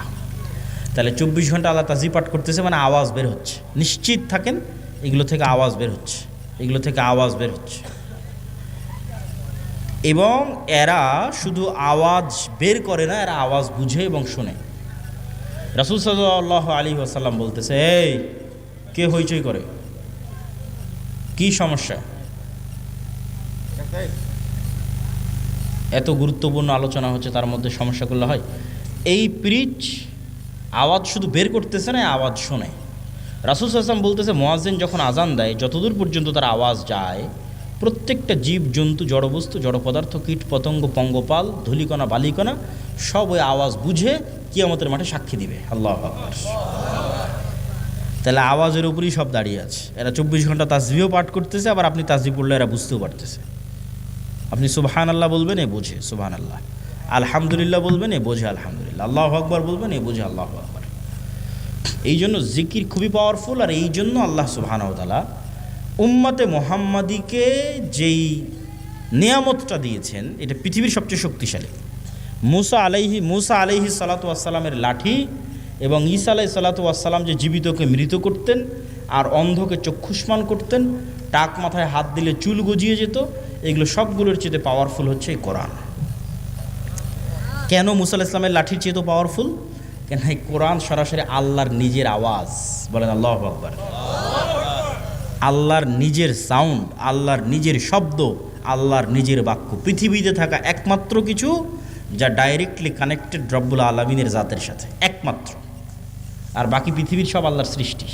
তাহলে 24 ঘন্টা আল্লাহ তাসবিহ পাঠ করতেছে, মানে আওয়াজ বের হচ্ছে। নিশ্চিত থাকেন এগুলো থেকে আওয়াজ বের হচ্ছে এবং এরা শুধু আওয়াজ বের করে না, এরা আওয়াজ বুঝে এবং শোনে। রাসূল সাল্লাল্লাহু আলাইহি ওয়াসাল্লাম বলতেছে, এই কে হইচই করে, কি সমস্যা? এত গুরুত্বপূর্ণ আলোচনা হচ্ছে, তার মধ্যে সমস্যা করলে হয়? এই প্রিচ আওয়াজ শুধু বের করতেছে না, আওয়াজ শোনে। রাসূল সাল্লাল্লাহু আলাইহি ওয়াসাল্লাম বলতেছে, মুয়াজ্জিন যখন আজান দেয়, যতদূর পর্যন্ত তার আওয়াজ যায়, প্রত্যেকটা জীব জন্তু, জড়বস্তু, জড় পদার্থ, কীট পতঙ্গ, পঙ্গপাল, ধূলিকণা, বালিকণা সব ওই আওয়াজ বুঝে কিয়ামতের মাঠে সাক্ষী দিবে। আল্লাহু আকবার। তাহলে আওয়াজের উপরেই সব দাঁড়িয়ে আছে। এরা 24 ঘন্টা তাসবিহও পাঠ করতেছে, আবার আপনি তাসবিহ পড়লে এরা বুঝতেও পারতেছে। আপনি সুবহানাল্লাহ বলবেন, এ বোঝে সুবহানাল্লাহ। আলহামদুলিল্লাহ বলবেন, এ বোঝে আলহামদুলিল্লাহ। আল্লাহু আকবার বলবেন, এ বোঝে আল্লাহু আকবার। এই জন্য জিকির খুবই পাওয়ারফুল। আর এই জন্য আল্লাহ সুবহানাহু ওয়া তাআলা উম্মতে মুহাম্মাদিকে যেই নিয়ামতটা দিয়েছেন, এটা পৃথিবীর সবচেয়ে শক্তিশালী। মুসা আলাইহি সালাতু ওয়াসসালামের লাঠি এবং ঈসা আলাইহিস সালাতু ওয়াসসালাম যে জীবিতকে মৃত করতেন আর অন্ধকে চক্ষুষ্মান করতেন, টাক মাথায় হাত দিলে চুল গজিয়ে যেত, এগুলো সবগুলোর চেয়ে পাওয়ারফুল হচ্ছে এই কোরআন। কেন মুসা আলাইহিস সালামের লাঠির চেয়ে তো পাওয়ারফুল? কেন এই কোরআন সরাসরি আল্লাহর নিজের আওয়াজ। বলেন আল্লাহু আকবার। আল্লাহর নিজের সাউন্ড, আল্লাহর নিজের শব্দ, আল্লাহর নিজের বাক্য। পৃথিবীতে থাকা একমাত্র কিছু যা ডাইরেক্টলি কানেক্টেড রব্বুল আলামিনের জাতের সাথে, একমাত্র। আর বাকি পৃথিবীর সব আল্লাহর সৃষ্টি।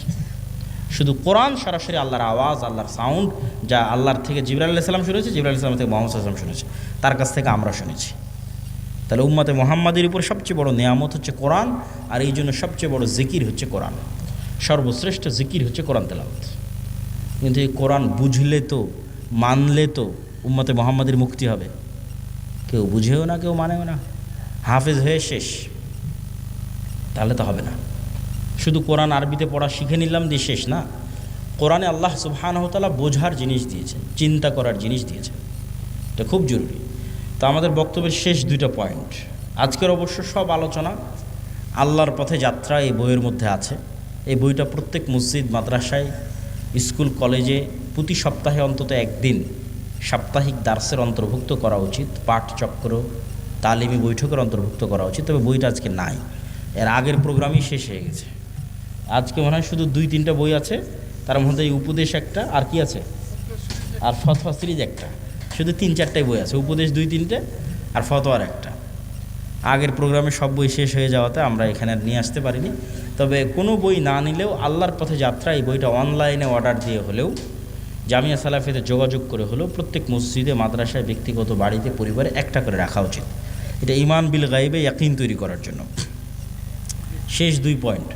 শুধু কোরআন সরাসরি আল্লাহর আওয়াজ, আল্লাহর সাউন্ড, যা আল্লাহর থেকে জিবরাইল আলাইহিস সালাম শুনেছে, জিবরাইল আলাইহিস সালাম থেকে মুহাম্মদ সাল্লাল্লাহু আলাইহি ওয়াসাল্লাম শুনেছে, তার কাছ থেকে আমরা শুনেছি। তাহলে উম্মতে মুহাম্মাদের উপর সবচেয়ে বড় নেয়ামত হচ্ছে কোরআন। আর এই জন্য সবচেয়ে বড় জিকির হচ্ছে কোরআন। সর্বশ্রেষ্ঠ জিকির হচ্ছে কোরআন তেলাওয়াত। কিন্তু এই কোরআন বুঝলে তো, মানলে তো উম্মতে মুহাম্মাদের মুক্তি হবে। কেউ বুঝেও না, কেউ মানেও না, হাফেজ হয়ে শেষ, তাহলে তো হবে না। শুধু কোরআন আরবিতে পড়া শিখে নিলাম দিয়ে শেষ না। কোরআনে আল্লাহ সুবহানাহু ওয়া তাআলা বোঝার জিনিস দিয়েছেন, চিন্তা করার জিনিস দিয়েছেন। এটা খুব জরুরি। তো আমাদের বক্তব্যের শেষ দুইটা পয়েন্ট। আজকের অবশ্য সব আলোচনা আল্লাহর পথে যাত্রা এই বইয়ের মধ্যে আছে। এই বইটা প্রত্যেক মসজিদ, মাদ্রাসায়, স্কুল, কলেজে প্রতি সপ্তাহে অন্তত একদিন সাপ্তাহিক দার্সের অন্তর্ভুক্ত করা উচিত। পাঠচক্র, তালিমি বৈঠকের অন্তর্ভুক্ত করা উচিত। তবে বইটা আজকে নাই, এর আগের প্রোগ্রামই শেষ হয়ে গেছে। আজকে মনে হয় শুধু 2-3টা বই আছে, তার মধ্যে এই উপদেশ একটা, আর কি আছে, আর ফতোয়া সিরিজ একটা। শুধু 3-4টাই বই আছে, উপদেশ 2-3টে আর ফতোয়ার একটা। আগের প্রোগ্রামে সব বই শেষ হয়ে যাওয়াতে আমরা এখানে নিয়ে আসতে পারিনি। তবে কোনো বই না নিলেও আল্লাহর পথে যাত্রা, এই বইটা অনলাইনে অর্ডার দিয়ে হলেও, জামিয়া সালাফিতে যোগাযোগ করে হলেও প্রত্যেক মসজিদে, মাদ্রাসায়, ব্যক্তিগত বাড়িতে, পরিবারে একটা করে রাখা উচিত। এটা ঈমান বিল গায়বে ইয়াকিন তৈরি করার জন্য। শেষ 2 পয়েন্ট।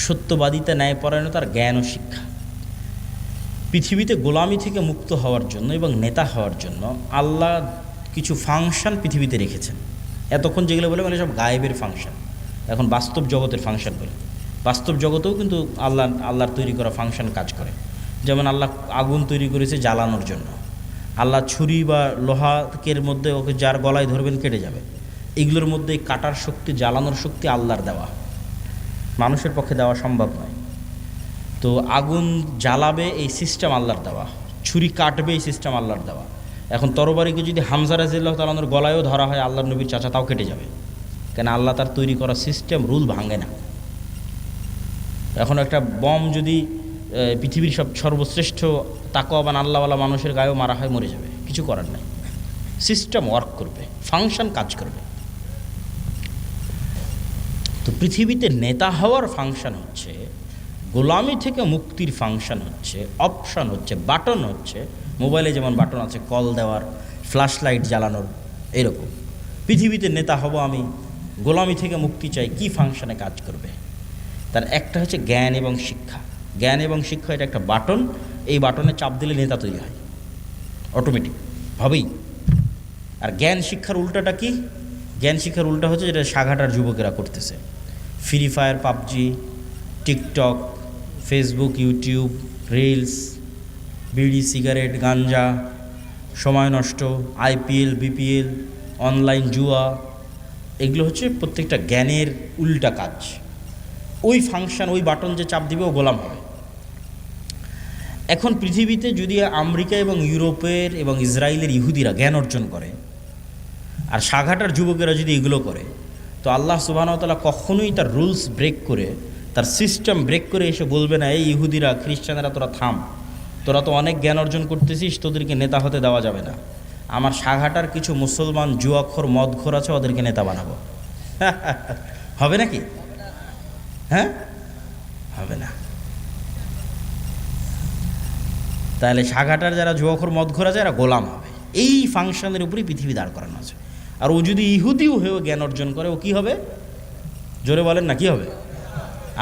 সত্যবাদিতা, ন্যায়পরায়ণতার জ্ঞান ও শিক্ষা। পৃথিবীতে গোলামি থেকে মুক্ত হওয়ার জন্য এবং নেতা হওয়ার জন্য আল্লাহ কিছু ফাংশন পৃথিবীতে রেখেছেন। এতক্ষণ যেগুলো বলে মানে সব গায়েবের ফাংশন, এখন বাস্তব জগতের ফাংশন বলে। বাস্তব জগতেও কিন্তু আল্লাহর তৈরি করা ফাংশন কাজ করে। যেমন আল্লাহ আগুন তৈরি করেছে জ্বালানোর জন্য। আল্লাহ ছুরি বা লোহাকের মধ্যে ওকে যার গলায় ধরবেন কেটে যাবে। এগুলোর মধ্যে কাটার শক্তি, জ্বালানোর শক্তি আল্লাহর দেওয়া, মানুষের পক্ষে দেওয়া সম্ভব নয়। তো আগুন জ্বালাবে এই সিস্টেম আল্লাহর দেওয়া, ছুরি কাটবে এই সিস্টেম আল্লাহর দেওয়া। এখন তরবারিকে যদি হামজা রাদিয়াল্লাহু তাআলার গলায়ও ধরা হয়, আল্লাহর নবীর চাচা, তাও কেটে যাবে। কেন? আল্লাহ তার তৈরি করা সিস্টেম, রুল ভাঙে না। এখন একটা বম যদি পৃথিবীর সর্বশ্রেষ্ঠ তাকওয়াবান আল্লাহওয়ালা মানুষের গায়েও মারা হয়, মরে যাবে, কিছু করার নাই। সিস্টেম ওয়ার্ক করবে, ফাংশন কাজ করবে। তো পৃথিবীতে নেতা হওয়ার ফাংশন হচ্ছে, গোলামি থেকে মুক্তির ফাংশন হচ্ছে, অপশন হচ্ছে, বাটন হচ্ছে। মোবাইলে যেমন বাটন আছে কল দেওয়ার, ফ্ল্যাশ লাইট জ্বালানোর, এরকম পৃথিবীতে নেতা হব আমি, গোলামি থেকে মুক্তি চাই, কি ফাংশনে কাজ করবে? তার একটা হচ্ছে জ্ঞান এবং শিক্ষা। জ্ঞান এবং শিক্ষা, এটা একটা বাটন। এই বাটনে চাপ দিলে নেতা তৈরি হয় অটোমেটিক হবেই। আর জ্ঞান শিক্ষার উল্টাটা কি? জ্ঞান শিক্ষার উল্টা হচ্ছে যেটা সাঘাটার যুবকেরা করতেছে। Free fire, PUBG, TikTok, Facebook, YouTube, reels, বিড়ি, সিগারেট, গাঞ্জা, সময় নষ্ট, আইপিএল, বিপিএল, অনলাইন জুয়া, এগুলো হচ্ছে প্রত্যেকটা জ্ঞানের উল্টা কাজ। ওই ফাংশন, ওই বাটন যে চাপ দিবে ও গোলাম হবে। এখন পৃথিবীতে যদি আমেরিকা এবং ইউরোপের এবং ইসরায়েলের ইহুদিরা জ্ঞান অর্জন করে আর সাঘাটার যুবকেরা যদি এগুলো করে, তো আল্লাহ সুবহানাহু ওয়া তাআলা কখনোই তার রুলস ব্রেক করে, তার সিস্টেম ব্রেক করে এসে বলবে না, এই ইহুদিরা খ্রিস্টানেরা তোরা থাম, তোরা তো অনেক জ্ঞান অর্জন করতেছিস, তোদেরকে নেতা হতে দেওয়া যাবে না। আমার সাঘাটার কিছু মুসলমান জুয়াখোর মদখোর আছে, ওদেরকে নেতা বানাবো। হবে নাকি? হ্যাঁ, হবে না। তাহলে সাঘাটার যারা জুয়াখোর মদখোর আছে এরা গোলাম হবে। এই ফাংশনের উপরেই পৃথিবী দাঁড় করানো আছে। আর ও যদি ইহুদিও হয়েও জ্ঞান অর্জন করে, ও কি হবে? জোরে বলেন না, কি হবে?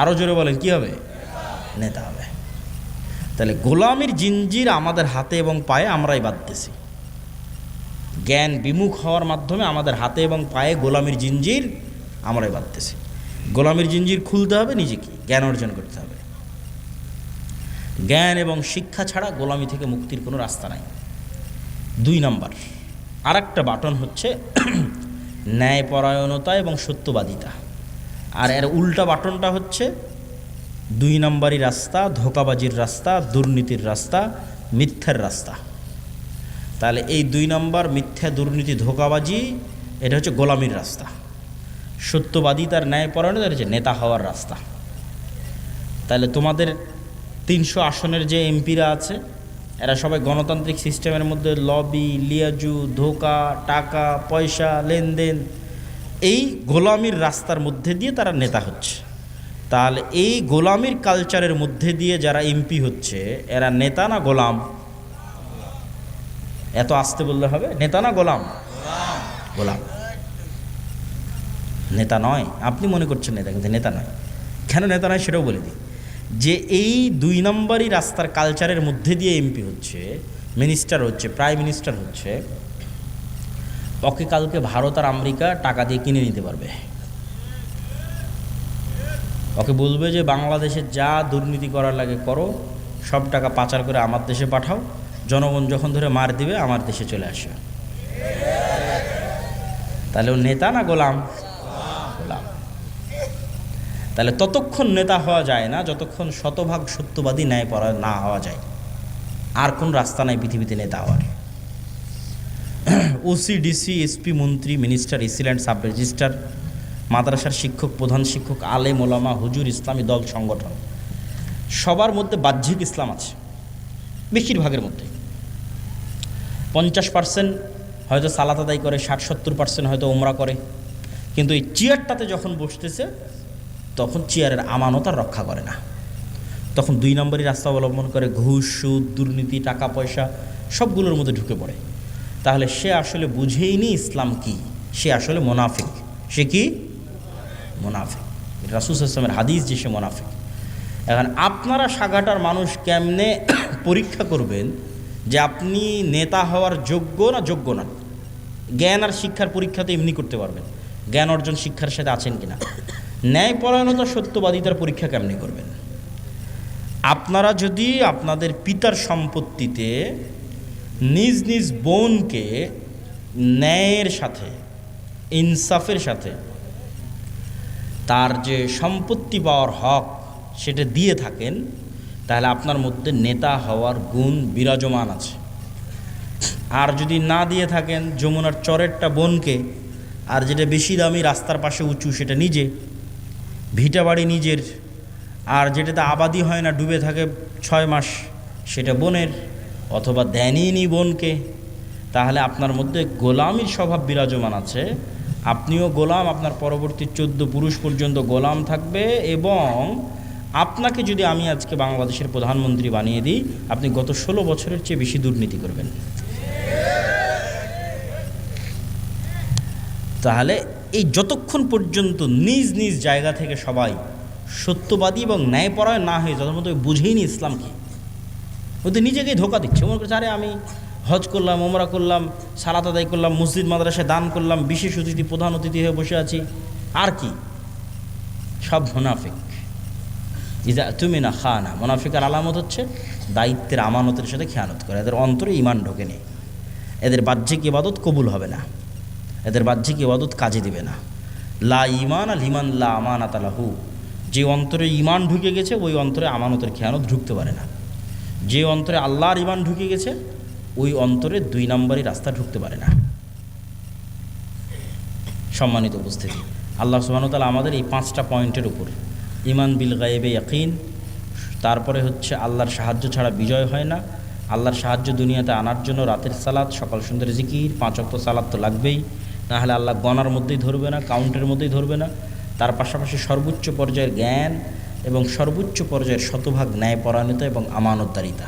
আরও জোরে বলেন, কি হবে? নেতা হবে। তাহলে গোলামির জিঞ্জির আমাদের হাতে এবং পায়ে আমরাই বাঁধতেছি। জ্ঞান বিমুখ হওয়ার মাধ্যমে আমাদের হাতে এবং পায়ে গোলামির জিঞ্জির আমরাই বাঁধতেছি। গোলামির জিঞ্জির খুলতে হবে নিজেকে, জ্ঞান অর্জন করতে হবে। জ্ঞান এবং শিক্ষা ছাড়া গোলামি থেকে মুক্তির কোনো রাস্তা নাই। 2 নাম্বার আর একটা বাটন হচ্ছে ন্যায়পরায়ণতা এবং সত্যবাদিতা। আর এর উল্টা বাটনটা হচ্ছে 2 নাম্বারই রাস্তা, ধোঁকাবাজির রাস্তা, দুর্নীতির রাস্তা, মিথ্যার রাস্তা। তাহলে এই 2 নাম্বার মিথ্যা, দুর্নীতি, ধোঁকাবাজি, এটা হচ্ছে গোলামির রাস্তা। সত্যবাদিতার ন্যায়পরায়ণতা হচ্ছে নেতা হওয়ার রাস্তা। তাহলে তোমাদের 300 আসনের যে এমপিরা আছে, এরা সবাই গণতান্ত্রিক সিস্টেমের মধ্যে লবি, লিয়াজু, ধোঁকা, টাকা পয়সা, লেনদেন, এই গোলামির রাস্তার মধ্যে দিয়ে তারা নেতা হচ্ছে। তাহলে এই গোলামির কালচারের মধ্যে দিয়ে যারা এমপি হচ্ছে, এরা নেতা না গোলাম? এত আসতে বললে হবে? নেতা না গোলাম? গোলাম। নেতা নয়। আপনি মনে করছেন নেতা, কিন্তু নেতা নয়। কেন নেতা নয় সেটাও বলে দিই। যে এই 2 নম্বরই রাস্তার কালচারের মধ্যে দিয়ে এমপি হচ্ছে, মিনিস্টার হচ্ছে, প্রাইম মিনিস্টার হচ্ছে, ওকে কালকে ভারত আর আমেরিকা টাকা দিয়ে কিনে নিতে পারবে। ওকে বলবে যে বাংলাদেশে যা দুর্নীতি করার লাগে করো, সব টাকা পাচার করে আমার দেশে পাঠাও, জনগণ যখন ধরে মার দিবে আমার দেশে চলে আসে। তাহলে ও নেতা না গোলাম? গোলাম। তাহলে ততক্ষণ নেতা হওয়া যায় না যতক্ষণ শতভাগ সত্যবাদী ন্যায়পরায়ণ না হওয়া যায়। আর কোন রাস্তা নাই পৃথিবীতে নেতা হওয়ার। ওসি, ডিসি, এসপি, মন্ত্রী, মিনিস্টার, এসিল্যান্ড, সাব রেজিস্ট্রার, মাদ্রাসার শিক্ষক, প্রধান শিক্ষক, আলেম ওলামা, হুজুর, ইসলামী দল সংগঠন, সবার মধ্যে বাহ্যিক ইসলাম আছে। বেশিরভাগের মধ্যে 50% হয়তো সালাত আদায় করে, 60-70% হয়তো ওমরা করে। কিন্তু এই চেয়ারটাতে যখন বসতেছে, তখন চেয়ারের আমানত আর রক্ষা করে না। তখন 2 নম্বরই রাস্তা অবলম্বন করে, ঘুষ, সুদ, দুর্নীতি, টাকা পয়সা সবগুলোর মধ্যে ঢুকে পড়ে। তাহলে সে আসলে বুঝেইনি ইসলাম কি, সে আসলে মোনাফিক। সে কি? মোনাফিক। রাসূল সাল্লাল্লাহু আলাইহি ওয়াসাল্লামের হাদিস যে সে মোনাফিক। এখন আপনারা সাগাটার মানুষ কেমনে পরীক্ষা করবেন যে আপনি নেতা হওয়ার যোগ্য না যোগ্য না? জ্ঞান আর শিক্ষার পরীক্ষা তো এমনি করতে পারবেন, জ্ঞান অর্জন শিক্ষার সাথে আছেন কিনা। ন্যায়পরায়ণতা, সত্যবাদিতার পরীক্ষা কেমনি করবেন? আপনারা যদি আপনাদের পিতার সম্পত্তিতে নিজ নিজ বোনকে ন্যায়ের সাথে, ইনসাফের সাথে তার যে সম্পত্তি পাওয়ার হক সেটা দিয়ে থাকেন, তাহলে আপনার মধ্যে নেতা হওয়ার গুণ বিরাজমান আছে। আর যদি না দিয়ে থাকেন, যমুনার চরেরটা বোনকে, আর যেটা বেশি দামি রাস্তার পাশে উঁচু সেটা নিজে, ভিটা বাড়ি নিজের, আর যেটাতে আবাদি হয় না, ডুবে থাকে 6 মাস, সেটা বোনের, অথবা দেনইনি বোনকে, তাহলে আপনার মধ্যে গোলামির স্বভাব বিরাজমান আছে। আপনিও গোলাম, আপনার পরবর্তী 14 পুরুষ পর্যন্ত গোলাম থাকবে। এবং আপনাকে যদি আমি আজকে বাংলাদেশের প্রধানমন্ত্রী বানিয়ে দিই, আপনি গত 16 বছরের চেয়ে বেশি দুর্নীতি করবেন। তাহলে এই যতক্ষণ পর্যন্ত নিজ নিজ জায়গা থেকে সবাই সত্যবাদী এবং ন্যায়পরায়ণ না হয়ে, যতক্ষণ তো বুঝেই নি ইসলাম কি, ও তো নিজেকেই ধোকা দিচ্ছে। মনে করছে আরে আমি হজ করলাম, ওমরা করলাম, সালাত আদায় করলাম, মসজিদ মাদ্রাসায় দান করলাম, বিশেষ অতিথি, প্রধান অতিথি হয়ে বসে আছি, আর কি? সব মুনাফিক। ইজা তুমি না খানা, মুনাফিকের আলামত হচ্ছে দায়িত্বের আমানতের সাথে খেয়ানত করে। এদের অন্তরে ঈমান ঢোকেনি, এদের বাহ্যিক ইবাদত কবুল হবে না, এদের বাহ্যিক ইবাদত কাজে দিবে না। লা ঈমান আল ঈমান লা আমানাত লাহু, যে অন্তরে ঈমান ঢুকে গেছে ওই অন্তরে আমানতের খেয়ানত ঢুকতে পারে না। যে অন্তরে আল্লাহর ঈমান ঢুকে গেছে ওই অন্তরে 2 নম্বরই রাস্তা ঢুকতে পারে না। সম্মানিত উপস্থিতি, আল্লাহ সুবহানাহু ওয়া তাআলা আমাদের এই 5টা পয়েন্টের উপর, ঈমান বিল গায়বে ইয়াকিন, তারপরে হচ্ছে আল্লাহর সাহায্য ছাড়া বিজয় হয় না, আল্লাহর সাহায্য দুনিয়াতে আনার জন্য রাতের সালাত, সকাল সন্ধ্যার জিকির, 5 ওয়াক্ত সালাত তো লাগবেই, না হলে আল্লাহ গণার মধ্যেই ধরবে না, কাউন্টের মধ্যেই ধরবে না। তার পাশাপাশি সর্বোচ্চ পর্যায়ের জ্ঞান এবং সর্বোচ্চ পর্যায়ের শতভাগ ন্যায়পরায়ণতা এবং আমানতদারিতা।